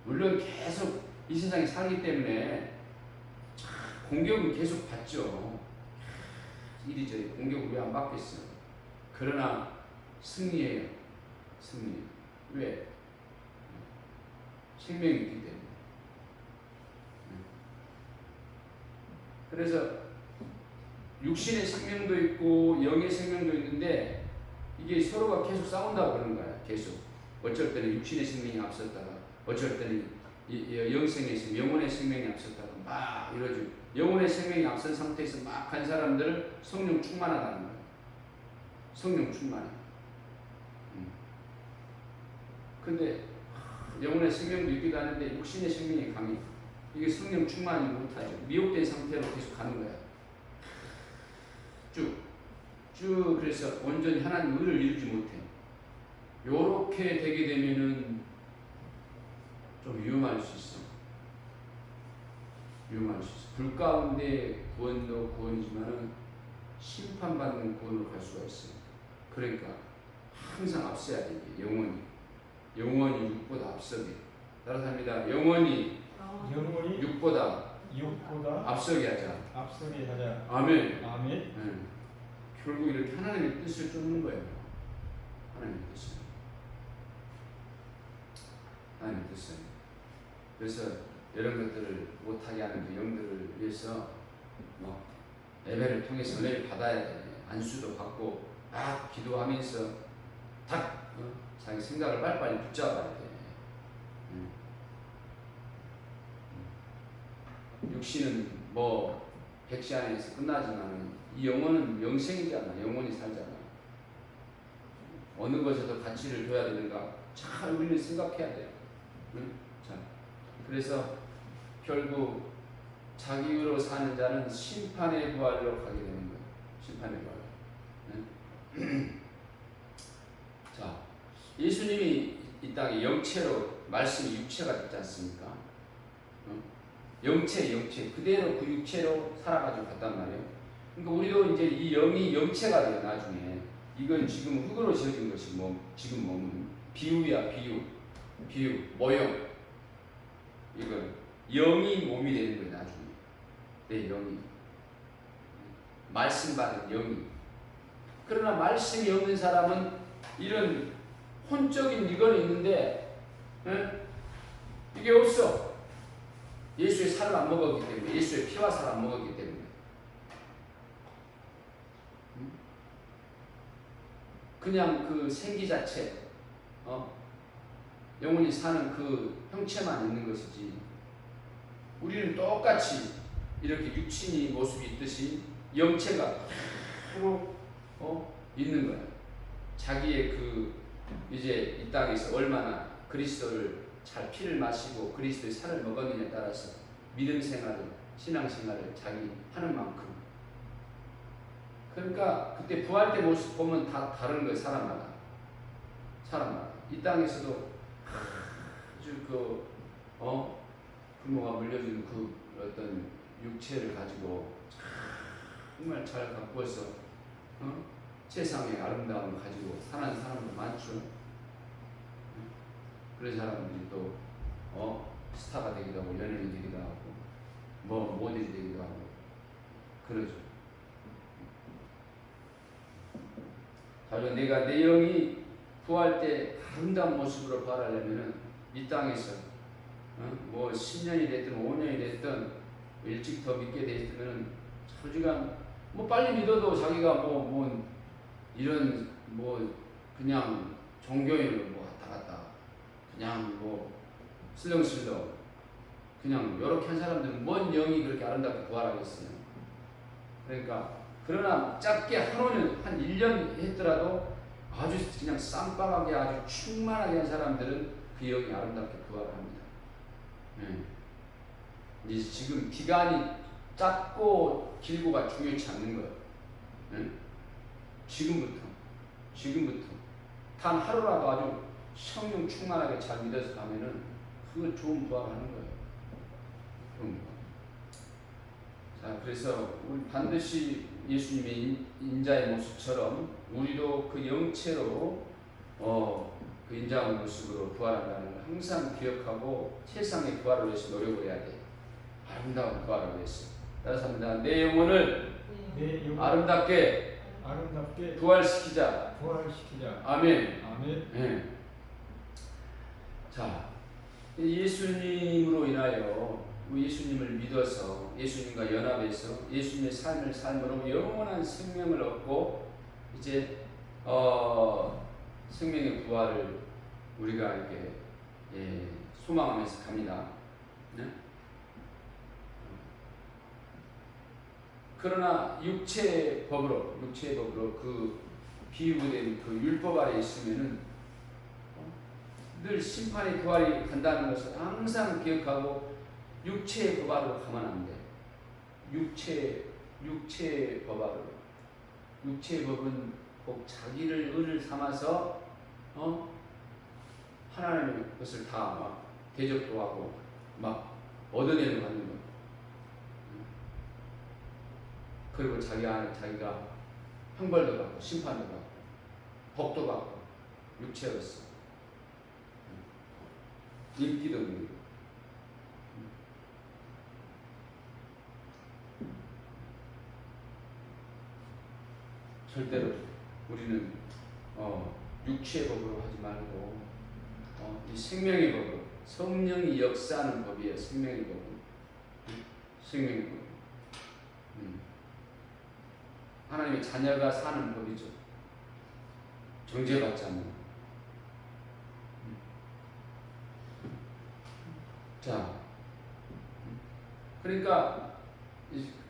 물론 계속 이 세상에 살기 때문에 공격은 계속 받죠. 이리저리 공격을 왜 안 받겠어요. 그러나 승리해요. 승리. 왜? 생명이 있기 때문에. 그래서 육신의 생명도 있고 영의 생명도 있는데 이게 서로가 계속 싸운다고 그러는 거야. 계속. 어쩔 때는 육신의 생명이 앞섰다가 어쩔 때는 영생의 생명, 영혼의 생명이 앞섰다가 막 이러죠. 영혼의 생명이 앞선 상태에서 막 한 사람들을 성령 충만하다는 거야. 성령 충만해. 근데 영혼의 생명도 있기도 하는데 육신의 생명이 강해. 이게 성령 충만이 못하죠. 미혹된 상태로 계속 가는 거야. 쭉 그래서 온전히 하나님 의를 이루지 못해. 요렇게 되게 되면은 좀 위험할 수 있어. 위험할 수 있어. 불 가운데 구원도 구원이지만은 심판받는 구원으로 갈 수가 있어요. 그러니까 항상 앞서야 돼. 영원히 육보다 앞서게. 따라서 합니다. 영원히 육보다 앞서게 하자. 앞서게 하자. 아멘. 아멘. 네. 결국 이렇게 하나님의 뜻을 쫓는 거예요. 하나님의 뜻을. 하나님의 뜻을. 그래서 이런 것들을 못하게 하는 그 영들을 위해서 뭐 예배를 통해서 은혜를 받아야 돼. 안수도 받고 막 기도하면서 딱 자기 생각을 빨리빨리 붙잡아야 돼. 육신은 뭐 백시 안에서 끝나지만 이 영혼은 영생이잖아. 영혼이 살잖아. 어느 것에도 가치를 둬야 되는가 잘 우리는 생각해야 돼요. 자, 그래서 결국 자기로 사는 자는 심판의 부활로 가게 되는 거예요. 심판의 부활. 자, 예수님이 이 땅에 영체로 말씀이 육체가 됐지 않습니까? 영체 그대로 그 육체로 살아가지고 갔단 말이에요. 그러니까 우리도 이제 이 영이 영체가 돼요. 나중에 이건 지금 흙으로 지어진 것이 뭐 지금 몸은 비유야. 비유 모형. 이건 영이 몸이 되는 거예요. 나중에 내 영이 말씀 받은 영이. 그러나 말씀이 없는 사람은 이런 혼적인 이건 있는데 이게 없어. 예수의 살을 안 먹었기 때문에, 예수의 피와 살을 안 먹었기 때문에. 그냥 그 생기 자체, 영혼이 사는 그 형체만 있는 것이지. 우리는 똑같이 이렇게 육신이 모습이 있듯이 영체가 서로 있는 거야. 자기의 그 이제 이 땅에서 얼마나 그리스도를 잘 피를 마시고 그리스도의 살을 먹었느냐에 따라서 믿음 생활을, 신앙 생활을 자기 하는 만큼. 그러니까 그때 부활 때 모습 보면 다 다른 거예요. 사람마다. 이 땅에서도 아주 부모가 물려준 그 어떤 육체를 가지고 정말 잘 가꾸어서 세상의 아름다움을 가지고 사는 사람도 많죠. 그런 사람들이 또 스타가 되기도 하고 연예인이 되기도 하고 뭐 모델이 되기도 하고 그러죠. 내가 내 영이 부활 때 아름다운 모습으로 부활하려면은 이 땅에서 뭐 10년이 됐든 5년이 됐든 일찍 더 믿게 돼 있으면은 솔직한 뭐 빨리 믿어도 자기가 뭐 이런 뭐 그냥 종교인으로 뭐 왔다 갔다 그냥 뭐 슬렁슬렁 그냥 이렇게 한 사람들은 뭔 영이 그렇게 아름답게 부활하겠어요. 그러니까 그러나 짧게 한 1년 했더라도 아주 그냥 쌈박하게 아주 충만하게 한 사람들은 그 영이 아름답게 부활합니다. 이제 지금 기간이 짧고 길고가 중요치 않는 거예요. 지금부터 단 하루라도 아주 성령 충만하게 잘 믿어서 가면은 그거 좋은 부활하는 거예요. 자, 그래서 우리 반드시 예수님의 인자의 모습처럼 우리도 그 영체로 그 인자의 모습으로 부활한다는 걸 항상 기억하고 세상의 부활을 위해서 노력을 해야 돼. 아름다운 부활을 위해서. 따라서 합니다. 내 영혼을 아름답게 부활시키자. 아멘. 자, 예수님으로 인하여 예수님을 믿어서 예수님과 연합해서 예수님의 삶을 삶으로 영원한 생명을 얻고 이제 생명의 부활을 우리가 이렇게 소망하면서 갑니다. 네? 그러나 육체의 법으로 그 비유된 그 율법 아래 있으면은 늘 심판의 부활이 간다는 것을 항상 기억하고 육체의 법 아래로 가면 안 돼. 육체의 법 아래로. 육체의 법은 꼭 자기를 의를 삼아서 하나님의 것을 다 막 대적도 하고 막 얻어내려 가는 거. 그리고 자기가 형벌도 받고 심판도 받고 법도 받고 육체로서 인기도 없는 거. 절대로 우리는 육체의 법으로 하지 말고 이 생명의 법으로 성령이 역사하는 법이에요. 생명의 법은 생명의 법. 하나님의 자녀가 사는 법이죠. 정죄받지 않는. 자, 그러니까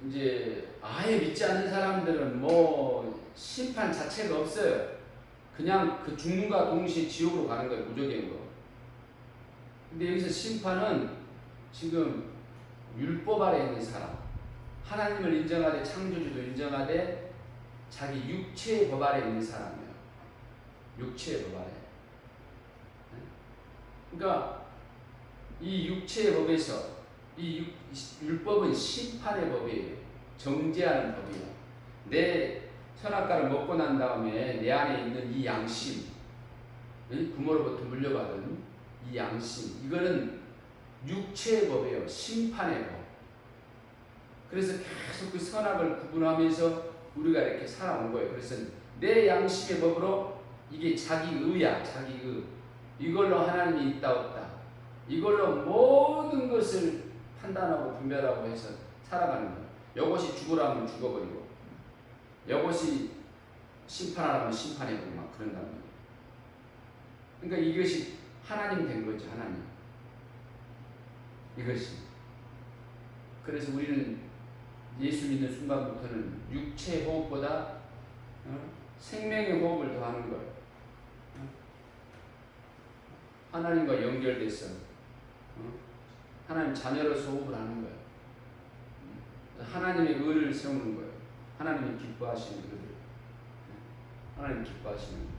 이제 아예 믿지 않는 사람들은 뭐 심판 자체가 없어요. 그냥 그 죽는과 동시에 지옥으로 가는 거예요. 무조건 거. 근데 여기서 심판은 지금 율법 아래 있는 사람, 하나님을 인정하되 창조주도 인정하되 자기 육체의 법 아래 있는 사람이에요. 육체의 법 아래. 그러니까 이 육체의 법에서 이 율법은 심판의 법이에요. 정죄하는 법이에요. 내 선악과를 먹고 난 다음에 내 안에 있는 이 양심, 부모로부터 물려받은 이 양심, 이거는 육체의 법이에요. 심판의 법. 그래서 계속 그 선악을 구분하면서 우리가 이렇게 살아온 거예요. 그래서 내 양심의 법으로 이게 자기 의야, 자기 의. 이걸로 하나님이 있다 없다. 이걸로 모든 것을 판단하고 분별하고 해서 살아가는 거예요. 이것이 죽으라면 죽어버리고, 이것이 심판하라면 심판해버리고 막 그런다는 거예요. 그러니까 이것이 하나님 된 거죠. 하나님. 이것이. 그래서 우리는 예수 믿는 순간부터는 육체의 호흡보다 생명의 호흡을 더하는 거예요. 하나님과 연결돼서 하나님 자녀로서 호흡을 하는 거예요. 하나님의 의를 세우는 거예요. 하나님이 기뻐하시는 의를. 하나님 기뻐하시는 거예요.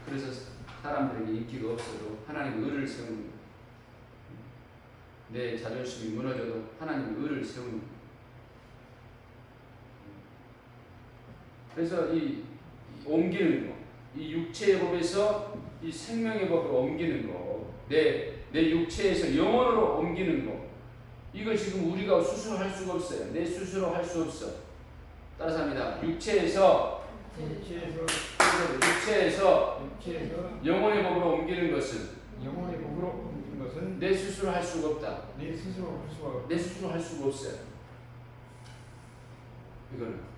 그래서 사람들에게 인기가 없어도 하나님의 의를 세우는 거예요. 내 자존심이 무너져도 하나님의 의를 세우는 거예요. 그래서 이 옮기는 거, 이 육체의 법에서 이 생명의 법으로 옮기는 거, 내 육체에서 영혼으로 옮기는 거, 이거 지금 우리가 스스로 할 수가 없어요. 내 스스로 할 수 없어. 따라서 합니다. 육체에서 영혼의 법으로 옮기는 것은 내 스스로 할 수가 없다. 내 스스로 할 수가 없어요. 이거는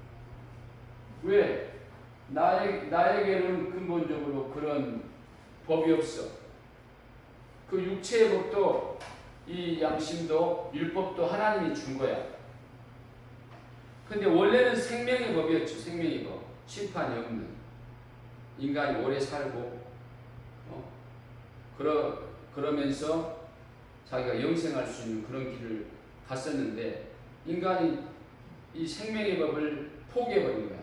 왜? 나에게는 근본적으로 그런 법이 없어. 그 육체의 법도 이 양심도 율법도 하나님이 준 거야. 근데 원래는 생명의 법이었죠. 생명의 법. 심판이 없는. 인간이 오래 살고 그러면서 자기가 영생할 수 있는 그런 길을 갔었는데 인간이 이 생명의 법을 포기해버린 거야.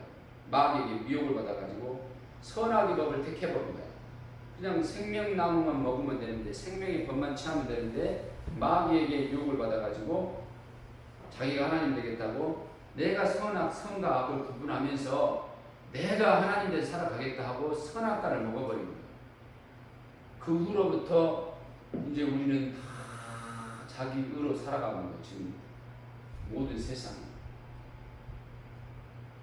마귀에게 미혹을 받아가지고 선악의 법을 택해버린 거야. 그냥 생명나무만 먹으면 되는데 생명의 법만 취하면 되는데 마귀에게 유혹을 받아가지고 자기가 하나님 되겠다고 내가 선과 악을 구분하면서 내가 하나님 될 살아가겠다 하고 선악과를 먹어버린 거예요. 그 후로부터 이제 우리는 다 자기 의로 살아가는 거예요. 지금 모든 세상이.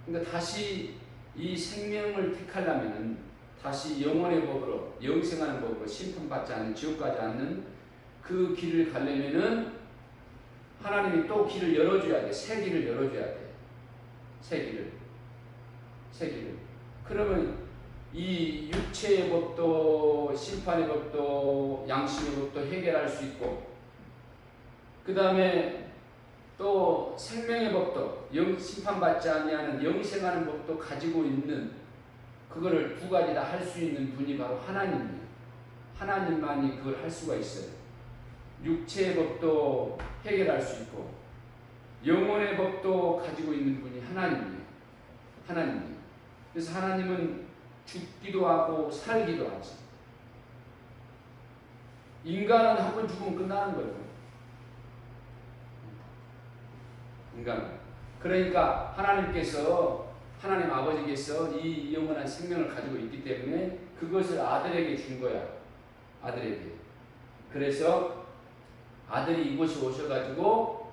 그러니까 다시 이 생명을 택하려면은 다시 영원의 법으로 영생하는 법으로 심판받지 않는 지옥 가지 않는 그 길을 가려면은 하나님이 또 길을 열어줘야 돼. 새 길을 열어줘야 돼. 새 길을. 그러면 이 육체의 법도 심판의 법도 양심의 법도 해결할 수 있고, 그 다음에 또 생명의 법도 심판받지 아니하는 영생하는 법도 가지고 있는, 그거를 두 가지 다 할 수 있는 분이 바로 하나님이에요. 하나님만이 그걸 할 수가 있어요. 육체의 법도 해결할 수 있고 영혼의 법도 가지고 있는 분이 하나님이에요. 그래서 하나님은 죽기도 하고 살기도 하지. 인간은 한 번 죽으면 끝나는 거예요. 인간은. 그러니까 하나님 아버지께서 이 영원한 생명을 가지고 있기 때문에 그것을 아들에게 준 거야. 아들에게. 그래서 아들이 이곳에 오셔가지고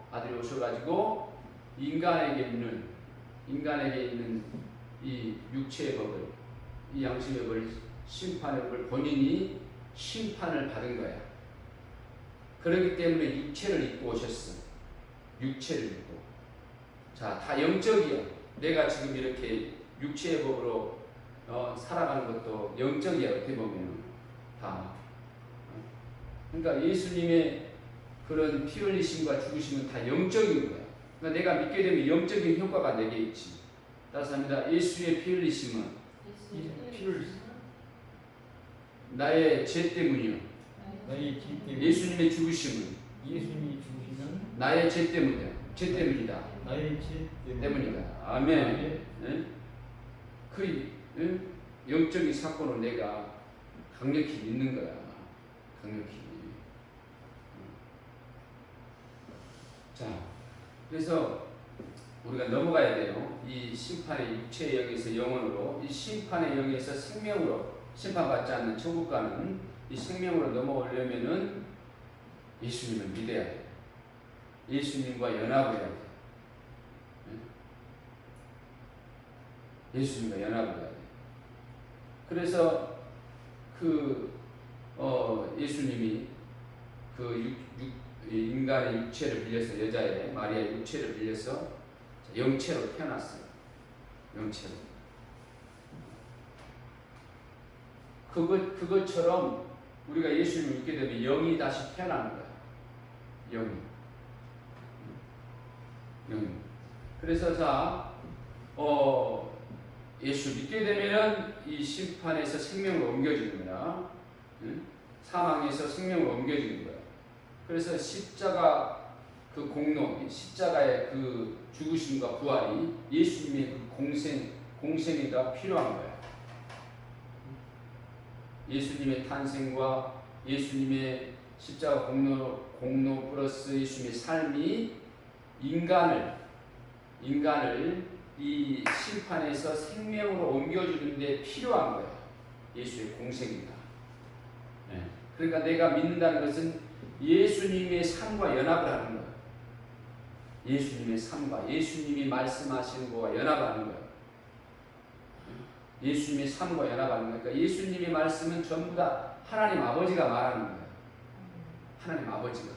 인간에게 있는 이 육체의 법을, 이 양심의 법을, 심판의 법을 본인이 심판을 받은 거야. 그렇기 때문에 육체를 입고 오셨어. 육체를 입고. 자, 다 영적이야. 내가 지금 이렇게 육체의 법으로 살아가는 것도 영적이야. 어떻게 보면 다. 그러니까 예수님의 그런 피 흘리심과 죽으심은 다 영적인 거야. 그러니까 내가 믿게 되면 영적인 효과가 내게 있지. 따라서 합니다. 예수의 피 흘리심은 나의 죄 때문이요. 예수님의 죽으심은 나의 죄 때문이다. 나의 죄 때문이다. 아멘. 네? 그 영적인 사건을 내가 강력히 믿는 거야. 강력히. 자, 그래서 우리가 넘어가야 돼요. 이 심판의 육체의 영에서 영혼으로, 이 심판의 영에서 생명으로, 심판받지 않는 천국 가는 이 생명으로 넘어오려면은 예수님을 믿어야 돼. 예수님과 연합을 해야 돼. 예수님과 연합을 해야 돼. 그래서 예수님이 인간의 육체를 빌려서, 여자의 마리아의 육체를 빌려서 영체로 태어났어요. 영체로. 그것처럼 우리가 예수님을 믿게 되면 영이 다시 태어나는 거야. 영이. 그래서 예수 믿게 되면은 이 심판에서 생명으로 옮겨지는 거야. 사망에서 공생으로 옮겨지는 거야. 그래서 십자가 그 공로, 십자가의 그 죽으심과 부활이 예수님의 그 공생애가 필요한 거야. 예수님의 탄생과 예수님의 십자가 공로 플러스 예수님의 삶이 인간을 이 심판에서 생명으로 옮겨주는 데 필요한 거야. 예수의 공생이다. 네. 그러니까 내가 믿는다는 것은 예수님의 삶과 연합을 하는 거야. 예수님의 삶과 예수님이 말씀하시는 것과 연합하는 거야. 예수님의 삶과 연합하는 거야. 그러니까 예수님의 말씀은 전부 다 하나님 아버지가 말하는 거야. 하나님 아버지가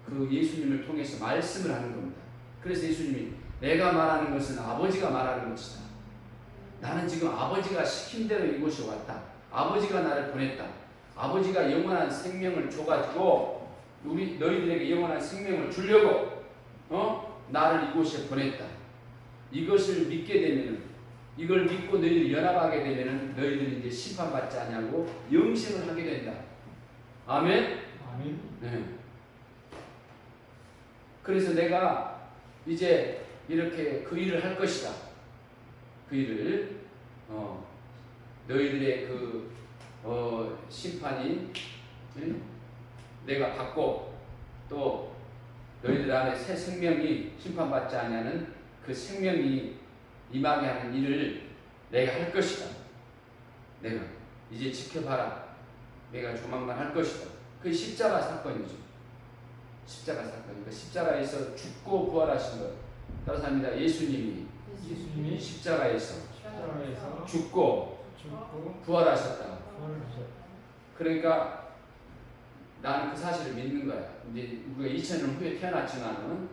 그 예수님을 통해서 말씀을 하는 겁니다. 그래서 예수님이 내가 말하는 것은 아버지가 말하는 것이다. 나는 지금 아버지가 시킨 대로 이곳에 왔다. 아버지가 나를 보냈다. 아버지가 영원한 생명을 줘가지고 너희들에게 영원한 생명을 주려고 나를 이곳에 보냈다. 이것을 믿게 되면은, 이걸 믿고 너희들이 연합하게 되면은 너희들이 이제 심판받지 않냐고 영생을 하게 된다. 아멘. 아멘. 네. 그래서 내가 이제 이렇게 그 일을 할 것이다. 그 일을 너희들의 심판이 내가 받고 또 너희들 안에 새 생명이 심판받지 않냐는 그 생명이 임하게 하는 일을 내가 할 것이다. 내가 이제 지켜봐라. 내가 조만간 할 것이다. 그 십자가 사건이죠. 십자가 사건. 그러니까 십자가에서 죽고 부활하신 것. 따라서 합니다. 예수님이 십자가에서 죽고 부활하셨다. 그러니까 나는 그 사실을 믿는 거야. 이제 우리가 2000년 후에 태어났지만은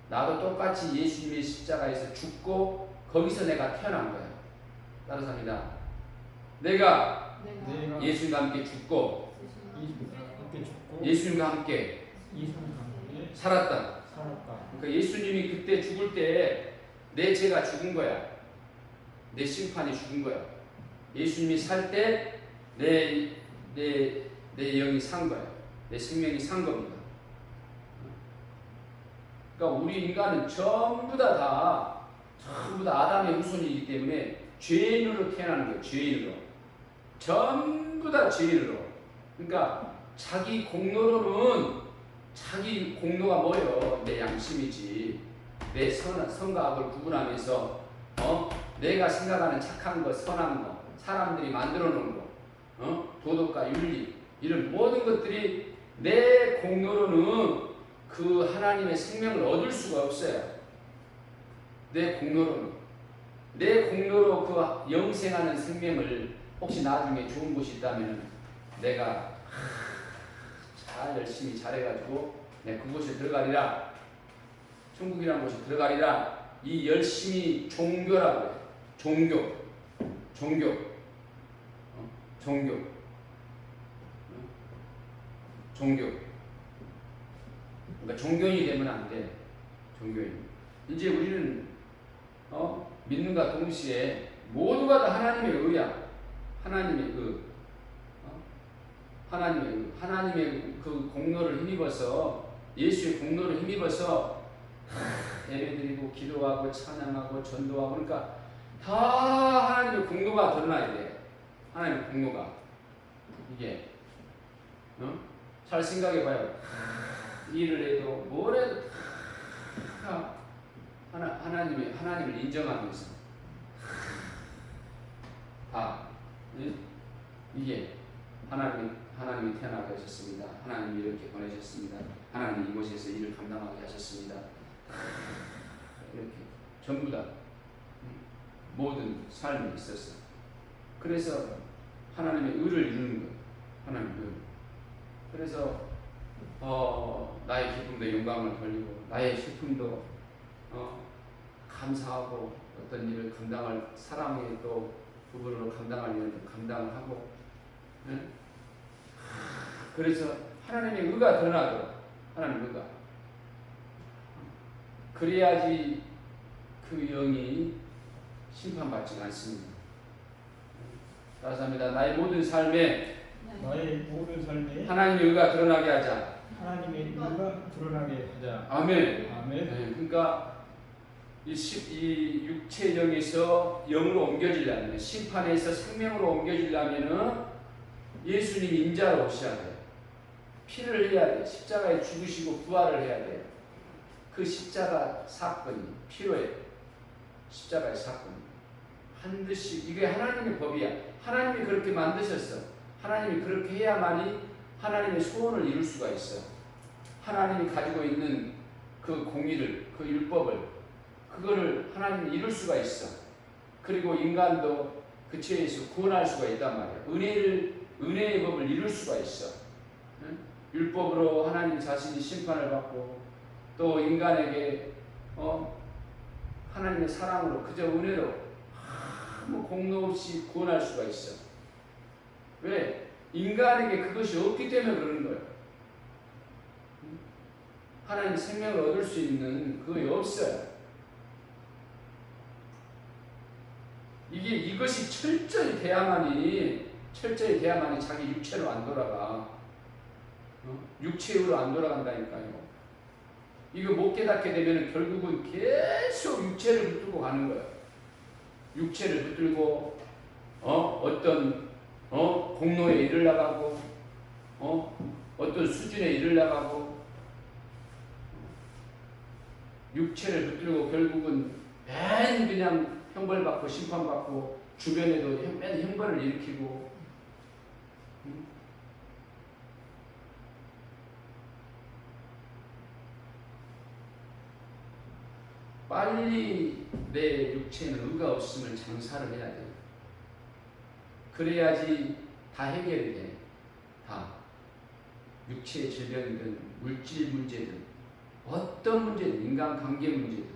나도 똑같이 예수님의 십자가에서 죽고 거기서 내가 태어난 거야. 따라서 합니다. 내가 내가 예수님과 함께 죽고 예수님과 함께 죽고 예수님과 함께 예수님과 함께 살았다. 살았다. 그러니까 예수님이 그때 죽을 때 내 죄가 죽은 거야. 내 심판이 죽은 거야. 예수님이 살 때 내 영이 산 거야. 내 생명이 산 겁니다. 그러니까 우리 인간은 전부 다 아담의 후손이기 때문에 죄인으로 태어나는 거예요. 죄인으로. 전부 다 죄인으로. 그러니까 자기 공로로는 자기 공로가 뭐예요? 내 양심이지. 내 선과 악을 구분하면서 내가 생각하는 착한 거, 선한 거, 사람들이 만들어 놓은 거, 도덕과 윤리 이런 모든 것들이 내 공로로는 그 하나님의 생명을 얻을 수가 없어요. 내 공로로 그 영생하는 생명을 혹시 나중에 좋은 곳이 있다면 내가 잘 열심히 잘해가지고 내가 그곳에 들어가리라. 천국이라는 곳에 들어가리라. 이 열심히 종교라고 해요. 종교. 그러니까 종교인이 되면 안 돼. 종교인. 이제 우리는 믿는가 동시에 모두가 다 하나님의 의야. 하나님의 그 공로를 힘입어서 예수의 공로를 힘입어서 예배드리고 기도하고 찬양하고 전도하고 그러니까 다 하나님의 공로가 드러나야 돼. 하나님의 공로가 이게 잘 생각해봐요. 일을 해도 뭘 해도 다 하나님을 인정하면서 다 이게 하나님이 태어나게 하셨습니다. 하나님이 이렇게 보내셨습니다. 하나님이 이곳에서 일을 감당하게 하셨습니다. 이렇게 전부 다 모든 삶이 있었어. 그래서 하나님의 의를 이루는 거예요. 하나님의 의. 그래서 나의 기쁨도 영광을 돌리고 나의 슬픔도 감사하고 어떤 일을 감당할 사랑의 또 부분으로 감당할 일을 감당을 하고 그래서 하나님의 의가 드러나도록 하나님의 의가 그래야지 그 영이 심판받지 않습니다. 따라서 합니다. 나의 모든 삶에 하나님의 의가 드러나게 하자. 하나님의 의가 드러나게 하자. 아멘. 아멘. 네, 그러니까 이 육체 영에서 영으로 옮겨지려면 심판에서 생명으로 옮겨지려면은 예수님 인자로 오셔야 돼요. 피를 흘려야 돼. 십자가에 죽으시고 부활을 해야 돼요. 그 십자가 사건이 필요해요. 십자가의 사건이 반드시 이게 하나님의 법이야. 하나님이 그렇게 만드셨어. 하나님이 그렇게 해야만이 하나님의 소원을 이룰 수가 있어. 하나님이 가지고 있는 그 공의를, 그 율법을, 그거를 하나님이 이룰 수가 있어. 그리고 인간도 그 죄에서 구원할 수가 있단 말이야. 은혜의 법을 이룰 수가 있어. 율법으로 하나님 자신이 심판을 받고 또 인간에게 하나님의 사랑으로 그저 은혜로 아무 공로 없이 구원할 수가 있어. 왜? 인간에게 그것이 없기 때문에 그러는 거예요. 하나님 생명을 얻을 수 있는 그게 없어요. 이것이 철저히 돼야만이 자기 육체로 안 돌아가. 육체로 안 돌아간다니까요. 이거 못 깨닫게 되면 결국은 계속 육체를 붙들고 가는 거예요. 육체를 붙들고 어떤 공로에 이르려가고 어떤 수준에 이르려가고 육체를 붙들고 결국은 맨 그냥 형벌받고 심판받고 주변에도 맨 형벌을 일으키고 빨리 내 육체는 의가 없음을 장사를 해야 돼요. 그래야지 다 해결이 돼. 다. 육체의 질병이든 물질 문제든 어떤 문제든 인간관계 문제든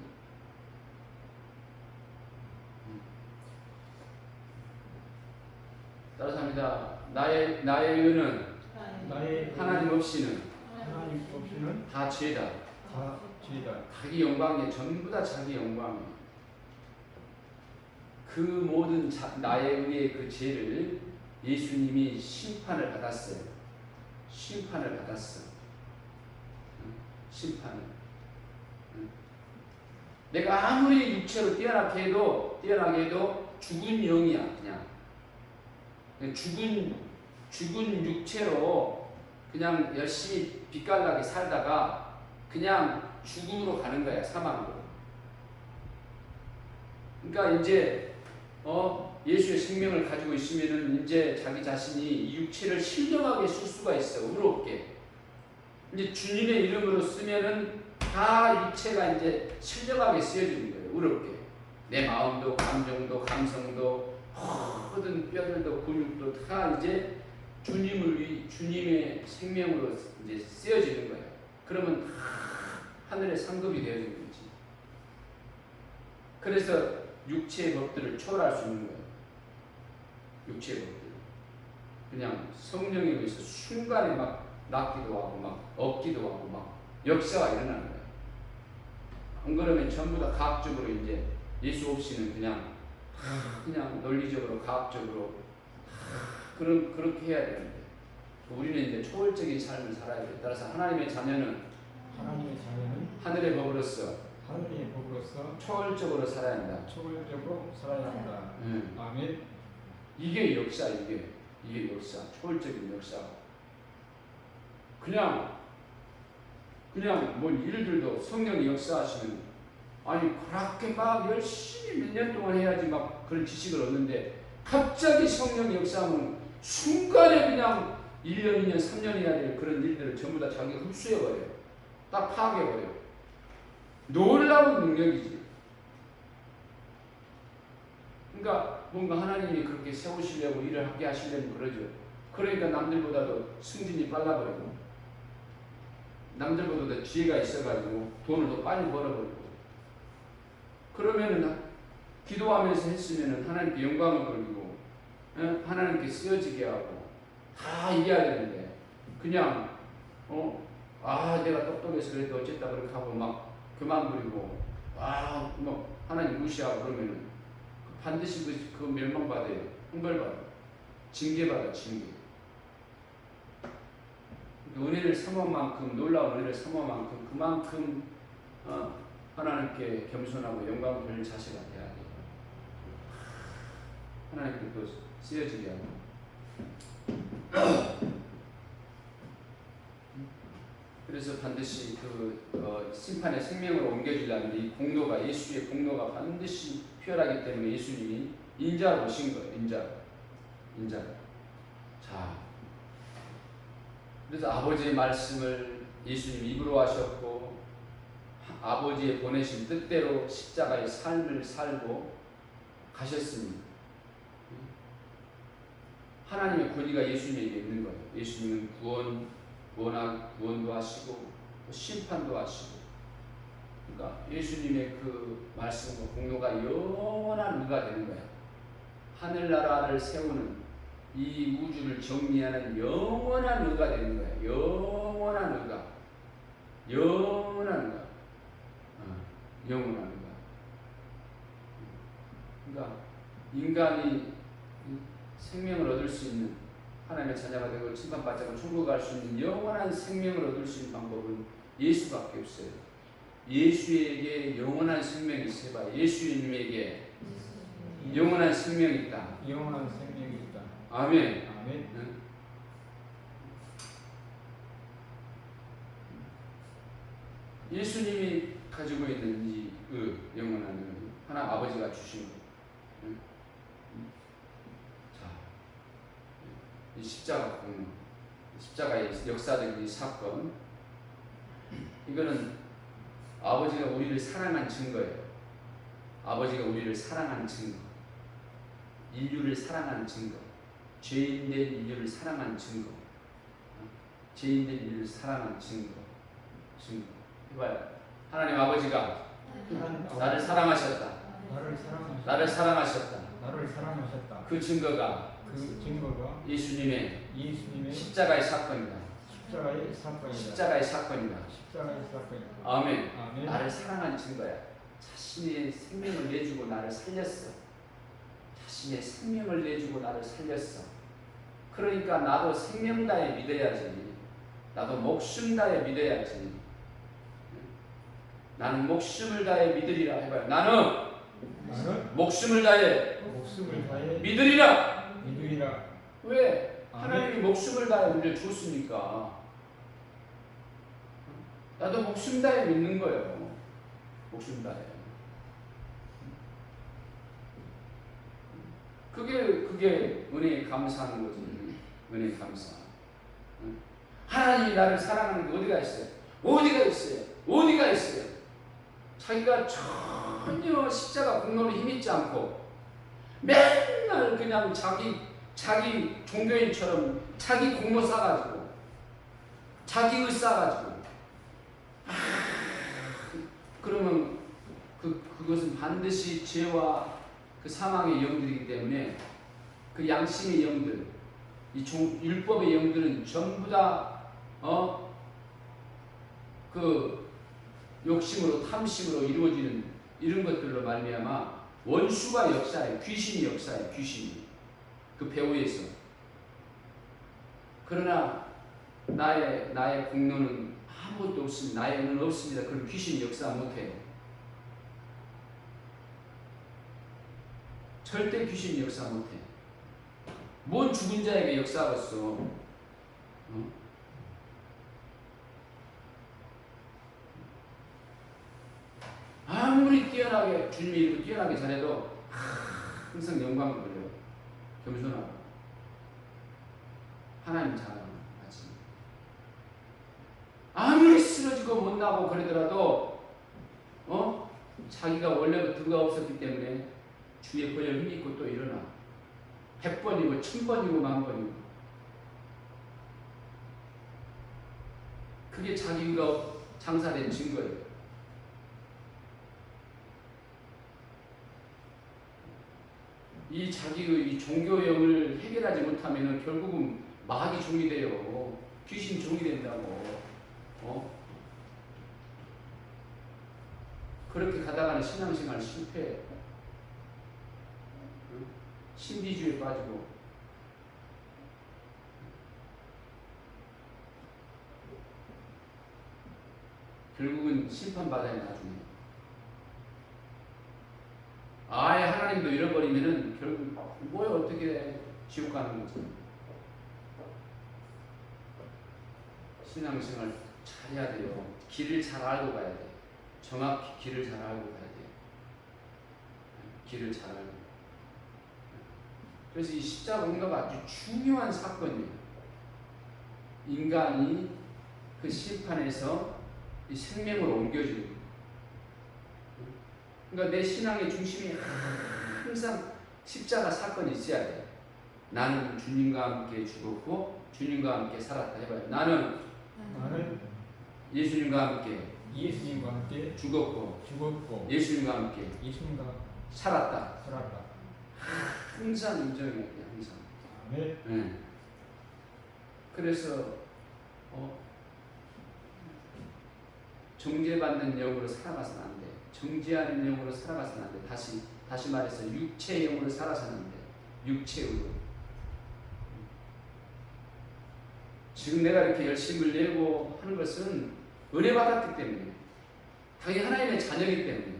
따라서 합니다. 나의 의는 나의 하나님 없이는 하나님 없이는 다 죄다. 다 죄다. 자기 영광이 전부 다 자기 영광이에요. 그 모든 나의 의의 그 죄를 예수님이 심판을 받았어요. 심판을 받았어. 심판을. 내가 아무리 육체로 뛰어나게 해도 죽은 영이야. 그냥 죽은 육체로 그냥 열심히 빛깔나게 살다가 그냥 죽음으로 가는 거야. 사망으로. 그러니까 이제 예수의 생명을 가지고 있으면은 이제 자기 자신이 이 육체를 신령하게 쓸 수가 있어. 의롭게. 이제 주님의 이름으로 쓰면은 다 육체가 이제 신령하게 쓰여지는 거예요. 의롭게. 내 마음도 감정도 감성도 모든 뼈들도 근육도 다 이제 주님의 생명으로 이제 쓰여지는 거예요. 그러면 다 하늘의 상급이 되어지는 거지. 그래서 육체의 법들을 초월할 수 있는 거예요. 육체의 법들. 그냥 성령에 의해서 순간에 막 낫기도 하고 막 얻기도 하고 막 역사가 일어나는 거예요. 안 그러면 전부 다 과학적으로 이제 예수 없이는 그냥 논리적으로 과학적으로 그렇게 해야 되는데 우리는 이제 초월적인 삶을 살아야 돼요. 따라서 하나님의 자녀는 하늘의 법으로서 하늘의 법으로서 초월적으로 살아야 한다. 초월적으로 살아야 한다. 아멘. 이게 역사, 이게 역사, 초월적인 역사. 그냥 뭐 일들도 성령이 역사하시면 아니 그렇게 막 열심히 몇 년 동안 해야지 막 그런 지식을 얻는데 갑자기 성령이 역사하면 순간에 그냥 1년, 2년, 3년 해야 될 그런 일들을 전부 다 자기가 흡수해버려요. 딱 파악해버려요. 놀라운 능력이지. 그러니까 뭔가 하나님이 그렇게 세우시려고 일을 하게 하시려면 그러죠. 그러니까 남들보다도 승진이 빨라버리고 남들보다 더 지혜가 있어가지고 돈을 더 빨리 벌어버리고 그러면은 기도하면서 했으면은 하나님께 영광을 돌리고 하나님께 쓰여지게 하고 다 이겨야 되는데 그냥 내가 똑똑해서 그래도 어쨌다 그렇게 하고 막 그만두리고 뭐 하나님 무시하고 그러면은 반드시 그 멸망받아요. 형벌받아. 징계받아. 징계. 은혜를 사모한 만큼 놀라운 은혜를 사모한 만큼 그만큼 하나님께 겸손하고 영광을 돌릴 자세가 돼야 돼요. 하나님께 또 쓰여지게 하고 그래서 반드시 그 심판의 생명으로 옮겨지려면 이 공로가 예수의 공로가 반드시 필요하기 때문에 예수님이 인자로 오신 거예요. 인자. 자, 그래서 아버지의 말씀을 예수님 입으로 하셨고 아버지의 보내신 뜻대로 십자가의 삶을 살고 가셨습니다. 하나님의 권위가 예수님에게 있는 거예요. 예수님은 구원도 하시고 심판도 하시고 그러니까 예수님의 그 말씀과 공로가 영원한 의가 되는 거예요. 하늘나라를 세우는 이 우주를 정리하는 영원한 의가 되는 거예요. 영원한 의가. 영원한 의가. 그러니까 인간이 생명을 얻을 수 있는 하나님의 자녀가 되고 심판받지 않고 천국에 갈 수 있는 영원한 생명을 얻을 수 있는 방법은 예수밖에 없어요. 예수에게 영원한 생명이 있어봐. 예수님에게 영원한 생명이 있다. 영원한 생명이 있다. 아멘. 아멘. 응? 예수님이 가지고 있는 이 영원한 하나 아버지가 주신 것. 응? 자, 이 십자가 공로, 십자가의 역사적인 이 사건, 이거는 아버지가 우리를 사랑한 증거예요. 아버지가 우리를 사랑한 증거, 인류를 사랑한 증거, 죄인된 인류를 사랑한 증거. 죄인들을 사랑하는 증거. 해봐요. 하나님 아버지가 나를 사랑하셨다. 나를 사랑하셨다. 그 증거가 그 증거가 예수님의 예수님의 십자가의 사건이다. 십자가의 사건이다. 아멘. 아멘. 나를 사랑한 증거야. 자신의 생명을 내주고 나를 살렸어. 자신의 생명을 내주고 나를 살렸어. 그러니까 나도 생명 다해 믿어야지. 나도 목숨 다해 믿어야지. 나는 목숨을 다해 믿으리라 해봐요. 나는 목숨을 다해 믿으리라. 왜? 하나님이 목숨을 다해 우리를 줬으니까. 나도 목숨 다해 믿는 거예요. 목숨 다해. 그게 은혜에 감사하는 거지. 은혜에 감사. 하나님이 나를 사랑하는 게 어디가 있어요? 어디가 있어요? 자기가 전혀 십자가 공로를 힘있지 않고 맨날 그냥 자기 종교인처럼 자기 공로 쌓아가지고 자기 의 쌓아가지고 그러면 그것은 반드시 죄와 그 사망의 영들이기 때문에 그 양심의 영들, 이 율법의 영들은 전부 다 그 욕심으로 탐심으로 이루어지는 이런 것들로 말미암아 원수가 역사해, 귀신이 역사해, 귀신이 그 배후에서. 그러나 나의 공로는 아무것도 없습니다. 나의 은은 없습니다. 그럼 귀신이 역사 못해요. 절대 귀신이 역사 못해. 뭔 죽은 자에게 역사하겠어. 아무리 뛰어나게 주님의 이름을 뛰어나게 잘해도 항상 영광을 돌려요. 겸손하고 하나님 잘하는 같이. 아무리 쓰러지고 못나고 그러더라도 자기가 원래부터 그가 없었기 때문에 주의 권을 힘입고 또 일어나. 100번이고 1000번이고 10,000번이고. 그게 자기가 장사된 증거예요. 이 자기의 이 종교형을 해결하지 못하면 결국은 마귀 종이 돼요. 귀신 종이 된다고. 그렇게 가다가는 신앙생활 실패해. 신비주의에 빠지고. 결국은 심판받아야 나중에. 아예 하나님도 잃어버리면은 결국 뭐야 어떻게 지옥 가는 거지. 신앙생활 잘해야 돼요. 길을 잘 알고 가야 돼. 정확히 길을 잘 알고 가야 돼. 길을 잘 알고. 그래서 이 십자가 공로가 아주 중요한 사건이에요. 인간이 그 심판에서 이 생명으로 옮겨지는 거예요. 그러니까 내 신앙의 중심이 항상 십자가 사건이 있어야 돼. 나는 주님과 함께 죽었고 주님과 함께 살았다 해봐요. 나는 예수님과 함께 죽었고 예수님과 함께 살았다. 항상 인정해야 돼. 항상. 네. 그래서 정죄받는 영으로 살아가서는 안 돼. 정죄하는 영으로 살아가서는 안 돼. 다시 말해서 육체의 영으로 살아서는 안 돼. 육체로. 지금 내가 이렇게 열심을 내고 하는 것은 은혜 받았기 때문에, 당연히 하나님의 자녀이기 때문에.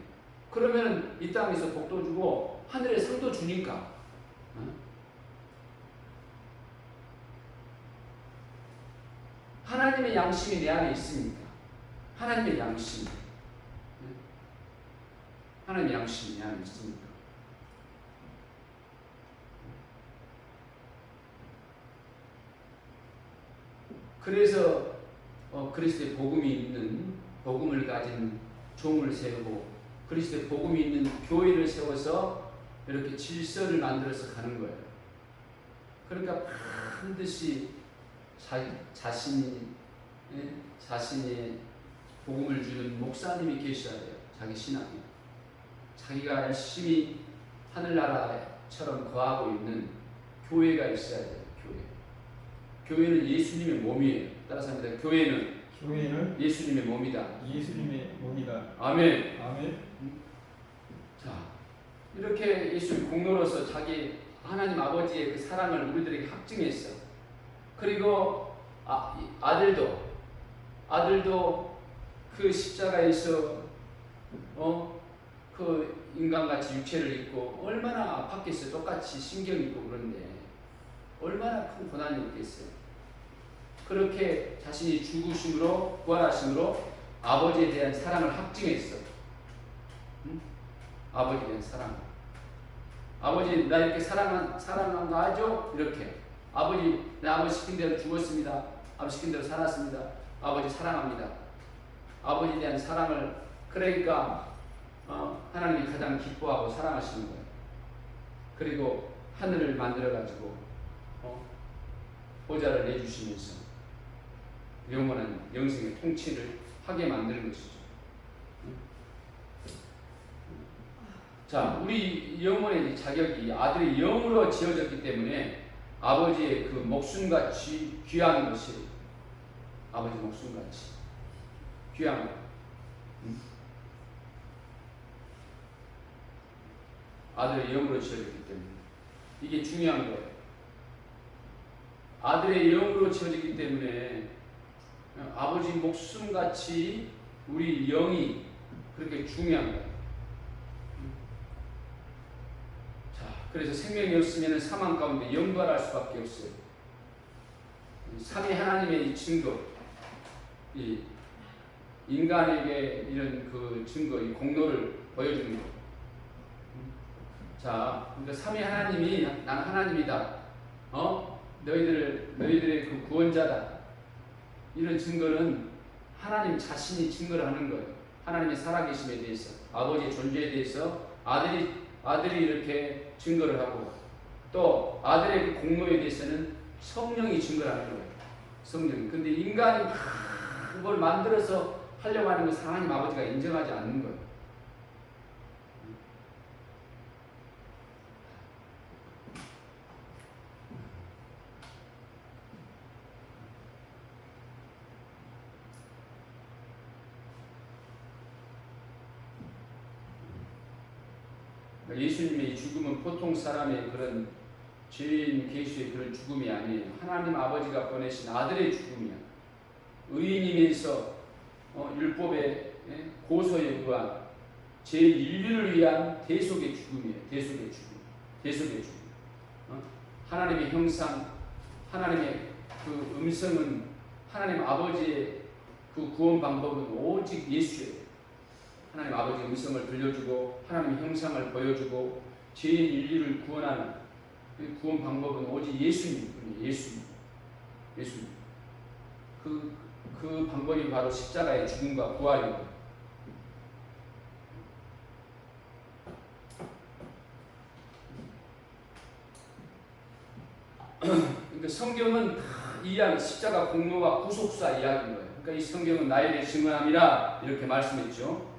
그러면 이 땅에서 복도 주고 하늘에 상도 주니까. 하나님의 양심이 내 안에 있으니까. 하나님의 양심. 하나님의 양심이 내 안에 있으니까. 그래서 그리스도의 복음이 있는, 복음을 가진 종을 세우고 그리스도의 복음이 있는 교회를 세워서 이렇게 질서를 만들어서 가는 거예요. 그러니까 반드시 자신이 복음을 주는 목사님이 계셔야 돼요. 자기 신앙이. 자기가 열심히 하늘나라처럼 거하고 있는 교회가 있어야 돼요. 교회는 예수님의 몸이에요. 따라서 합니다. 교회는 예수님의 몸이다. 아멘. 자, 이렇게 예수님 공로로서 자기 하나님 아버지의 그 사랑을 우리들에게 확증했어. 그리고 아들도 그 십자가에서 그 인간같이 육체를 입고 얼마나 아팠겠어요. 똑같이 신경 있고 그런데 얼마나 큰 고난이 있겠어요. 그렇게 자신이 죽으심으로 부활하심으로 아버지에 대한 사랑을 확증했어. 아버지에 대한 사랑. 아버지 나 이렇게 사랑한 거 아죠? 이렇게 내 아버지 시킨 대로 죽었습니다. 아버지 시킨 대로 살았습니다. 아버지 사랑합니다. 아버지에 대한 사랑을 그러니까 하나님이 가장 기뻐하고 사랑하시는 거예요. 그리고 하늘을 만들어 가지고 보좌를 내주시면서 영원한 영생의 통치를 하게 만드는 것이죠. 자, 우리 영혼의 자격이 아들의 영으로 지어졌기 때문에 아버지의 그 목숨같이 귀한 것이 아버지 목숨같이 귀한 것. 아들의 영으로 지어졌기 때문에 이게 중요한 거예요. 아들의 영으로 지어졌기 때문에 아버지 목숨같이 우리 영이 그렇게 중요한 거예요. 자, 그래서 생명이 없으면 사망 가운데 영발할 수밖에 없어요. 삼위 하나님의 이 증거, 이 인간에게 이런 그 증거, 이 공로를 보여주는 거예요. 자, 그러니까 삼위 하나님이 난 하나님이다. 너희들의 그 구원자다. 이런 증거는 하나님 자신이 증거를 하는 거예요. 하나님의 살아계심에 대해서, 아버지의 존재에 대해서 아들이 이렇게 증거를 하고 또 아들의 그 공로에 대해서는 성령이 증거를 하는 거예요. 성령이. 근데 인간이 그걸 만들어서 하려고 하는 것을 하나님 아버지가 인정하지 않는 거예요. 예수님의 죽음은 보통 사람의 그런 죄인 계수의 그런 죽음이 아니에요. 하나님 아버지가 보내신 아들의 죽음이야. 의인이면서 율법의 고소에 의한 제 인류를 위한 대속의 죽음이에요. 대속의 죽음. 하나님의 형상, 하나님의 그 음성은 하나님 아버지의 그 구원 방법은 오직 예수예요. 하나님 아버지의 음성을 들려주고 하나님의 형상을 보여주고 죄인 인류를 구원하는 그 구원 방법은 오직 예수님. 그 방법이 바로 십자가의 죽음과 부활입니다. 그러니까 성경은 이 이야기, 십자가 공로와 구속사 이야기인 거예요. 그러니까 이 성경은 나에 대해 증언함이라 이렇게 말씀했죠.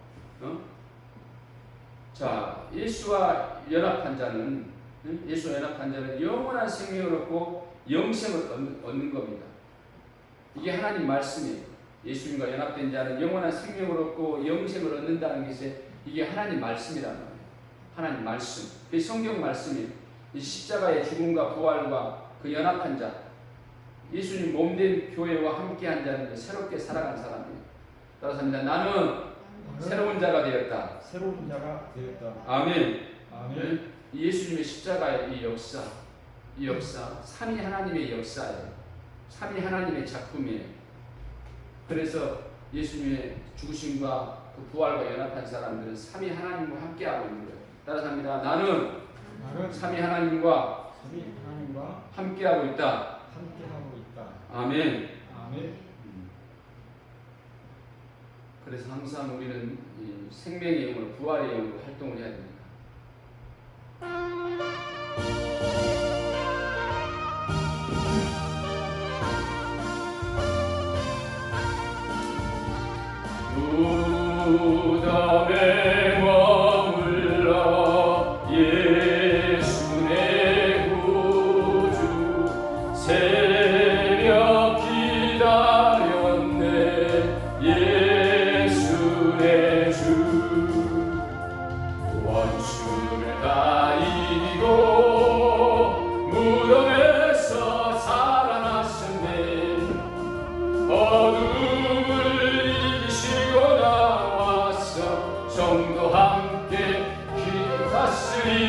자, 예수와 연합한 자는 영원한 생명을 얻고 영생을 얻는 겁니다. 이게 하나님 말씀이에요. 예수님과 연합된 자는 영원한 생명을 얻고 영생을 얻는다는 것이 이게 하나님 말씀이란 말이에요. 하나님 말씀. 그게 성경 말씀이에요. 이 십자가의 죽음과 부활과 그 연합한 자, 예수님 몸된 교회와 함께한 자는 새롭게 살아간 사람이에요. 따라서 합니다. 나는 새로운 자가 되었다. 아멘. 예수님의 십자가의 이 역사, 삼위 하나님의 역사예요. 삼위 하나님의 작품이에요. 그래서 예수님의 죽으심과 그 부활과 연합한 사람들은 삼위 하나님과 함께하고 있는 거예요. 따라서 합니다. 나는 삼위 하나님과 함께하고 있다. 아멘. 그래서 항상 우리는 이 생명의 영으로, 부활의 영으로 활동을 해야 됩니다.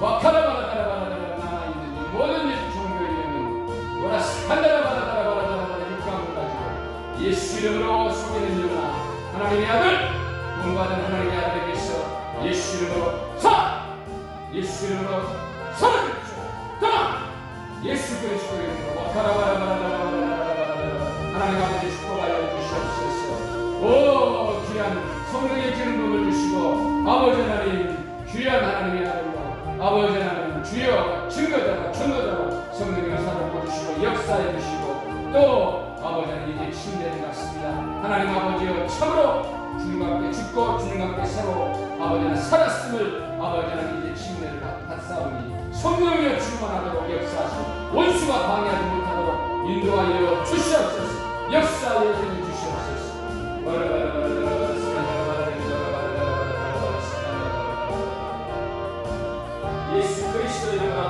와카라바라바라바라바라 있는 이 모든 예수 종교의 이름은 원하시 한다라바라바라바라바라 육감을 가지고 예수 이름으로 속이는 일어나 하나님의 아들 구원받은 하나님의 아들에게서 예수 이름으로 사 예수 이름으로 살아주십시오. 떠나 예수 그리스도 이름으로 와카라바라바라바라바라 하나님 아버지 축복하여 주시옵소서. 오 귀한 성령의 기름 부음을 주시고 아버지 하나님 귀한 하나님의 아들과 아버지 하나님 주여 증거자로 성령의 사랑 보여주시고 역사해 주시고 또 아버지 하나님 이제 침례를 갖습니다. 하나님 아버지여 참으로 주님과 함께 죽고 주님과 함께 새로 아버지 하나님 살았음을 아버지 하나님 이제 침례를 받사오니 성령이여 충만하도록 역사하시고 원수가 방해하지 못하도록 인도하여 주시옵소서. 역사하여 주시옵소서. 예수 그리스도 이름으로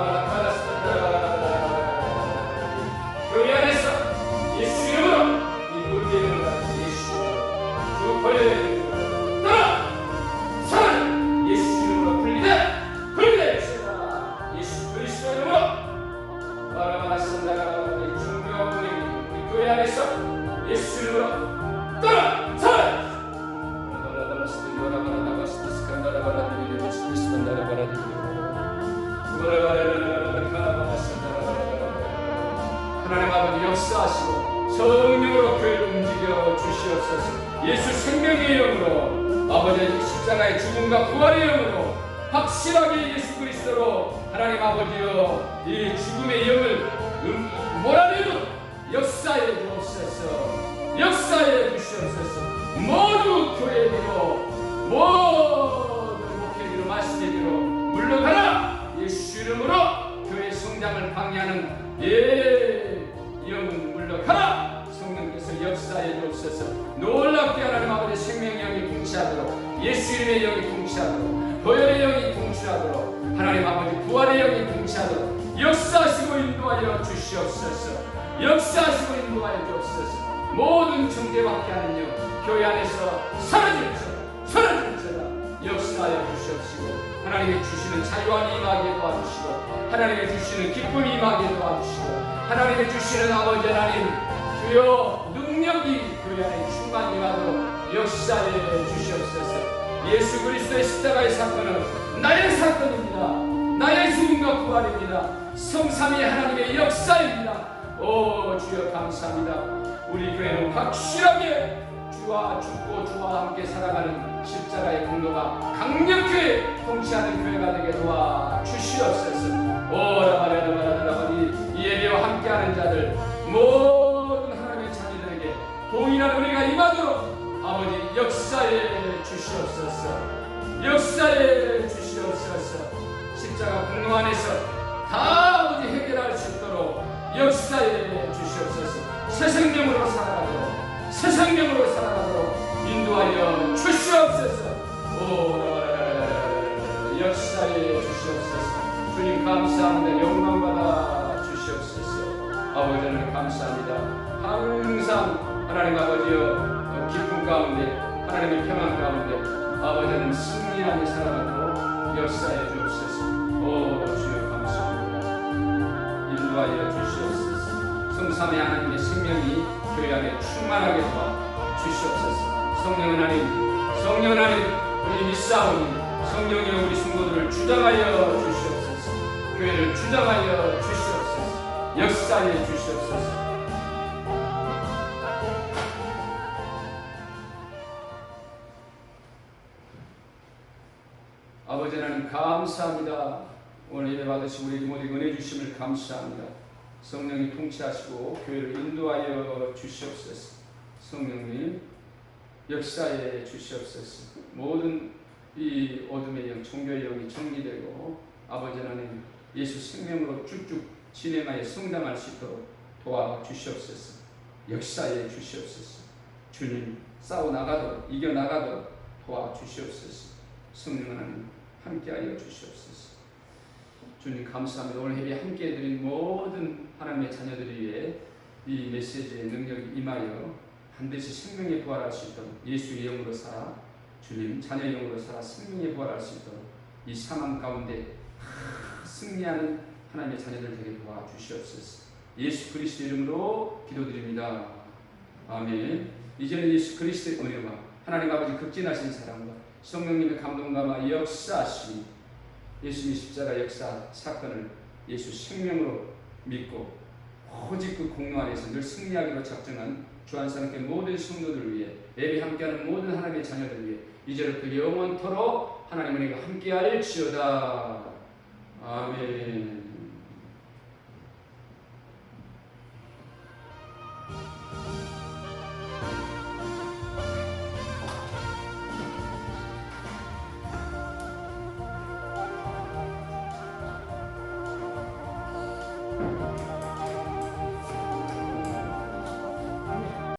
교회 안에서 예수 이름으로 이 문제를 가진 예수 주 권력의 이름으로 떠나 사랑 예수 이름으로 분리되 주시라. 예수 그리스도 이름으로 바라바라선다가 중교회 우리 교회 안에서 예수 이름으로 떠나 사랑 하나님 아버지 역사하시고 성령으로 교회를 움직여 주시옵소서. 예수 생명의 이름으로 아버지 십자가의 죽음과 부활의 이름으로 확실하게 예수 그리스도로 하나님 아버지여 이 죽음의 영을 몰아내는 역사에 주옵소서. 역사에 주시옵소서. 모두 교회로 모든 목회기로 말씀이기로 물러가라. 예수 이름으로 교회 성장을 방해하는 영은 물러가라. 성령께서 역사에 주옵소서. 놀랍게 하나님 아버지 생명의 영이 통치하도록 예수 이름의 영이 통치하도록 보혈의 영이 통치하도록 하나님 아버지 부활의 영이 통치하도록 역사하시고 인도하여 주시옵소서. 역사하시고 인도하여 주옵소서. 모든 정죄받게 하는 영 교회 안에서 사라질지어다 역사하여 주시옵시고 하나님의 주시는 자유함이 임하게 도와주시고 하나님의 주시는 기쁨이 임하게 도와주시고 하나님의 주시는 아버지 하나님 주여 능력이 교회 안에 충만히 임하도록 역사해 주시옵소서. 예수 그리스도의 십자가의 사건은 나의 사건입니다. 나의 죽음과 부활입니다. 성삼위 하나님의 역사입니다. 오 주여 감사합니다. 우리 교회는 확실하게 주와 죽고 주와 함께 살아가는 십자가의 공로가 강력히 통치하는 교회가 되게 도와주시옵소서. 오라바라바라바라바리 이 예배와 함께하는 자들 모든 하나님의 자녀들에게 동일한 은혜가 임하도록 아버지 역사해 주시옵소서. 역사해 주시옵소서. 십자가 공로 안에서 다 아버지 해결할 수 있도록 역사해 주시옵소서. 새 생명으로 살아가도록 새 생명으로 살아가도록 인도하여 주시옵소서. 역사해 주시옵소서. 주님 감사합니다. 영광받아 주시옵소서. 아버지는 감사합니다. 항상 하나님 아버지여 기쁨 가운데 하나님의 평안 가운데 아버지는 승리하며 살아가도록 역사해 주옵소서. 주여 감사합니다. 인도하여 주시옵소서. 성삼위 하나님의 생명이 교회 안에 충만하게 도와 주시옵소서. 성령 하나님 우리 믿사오니 성령이여 우리 성도들을 주장하여 주시옵소서. 교회를 주장하여 주시옵소서. 역사해 주시옵소서. 아버지 하나님 감사합니다. 오늘 예배 받으시고 우리 모두에게 은혜 주심을 감사합니다. 성령이 통치하시고 교회를 인도하여 주시옵소서. 성령님 역사해 주시옵소서. 모든 이 어둠의 영, 종교의 영이 정리되고 아버지 하나님 예수 생명으로 쭉쭉 진행하여 성장할 수 있도록 도와주시옵소서. 역사해 주시옵소서. 주님 싸워나가도록 이겨나가도록 도와주시옵소서. 성령 하나님 함께하여 주시옵소서. 주님 감사합니다. 오늘 예배 함께 해드린 모든 하나님의 자녀들을 위해 이 메시지의 능력이 임하여 반드시 생명에 부활할 수 있도록 예수의 영으로 살아 주님 자녀의 영으로 살아 생명에 부활할 수 있도록 이 상황 가운데 승리하는 하나님의 자녀들 되게 도와주시옵소서. 예수 그리스도 이름으로 기도드립니다. 아멘. 이제는 예수 그리스도의 은혜와 하나님 아버지 극진하신 사랑과 성령님의 감동과 역사하시니 예수님의 십자가 역사 사건을 예수 생명으로 믿고 오직 그 공로 안에서 늘 승리하기로 작정한 주안산교회 모든 성도들을 위해 예배 함께하는 모든 하나님의 자녀들을 위해 이제부터 영원토록 하나님의 은혜가 함께할지어다. 아멘.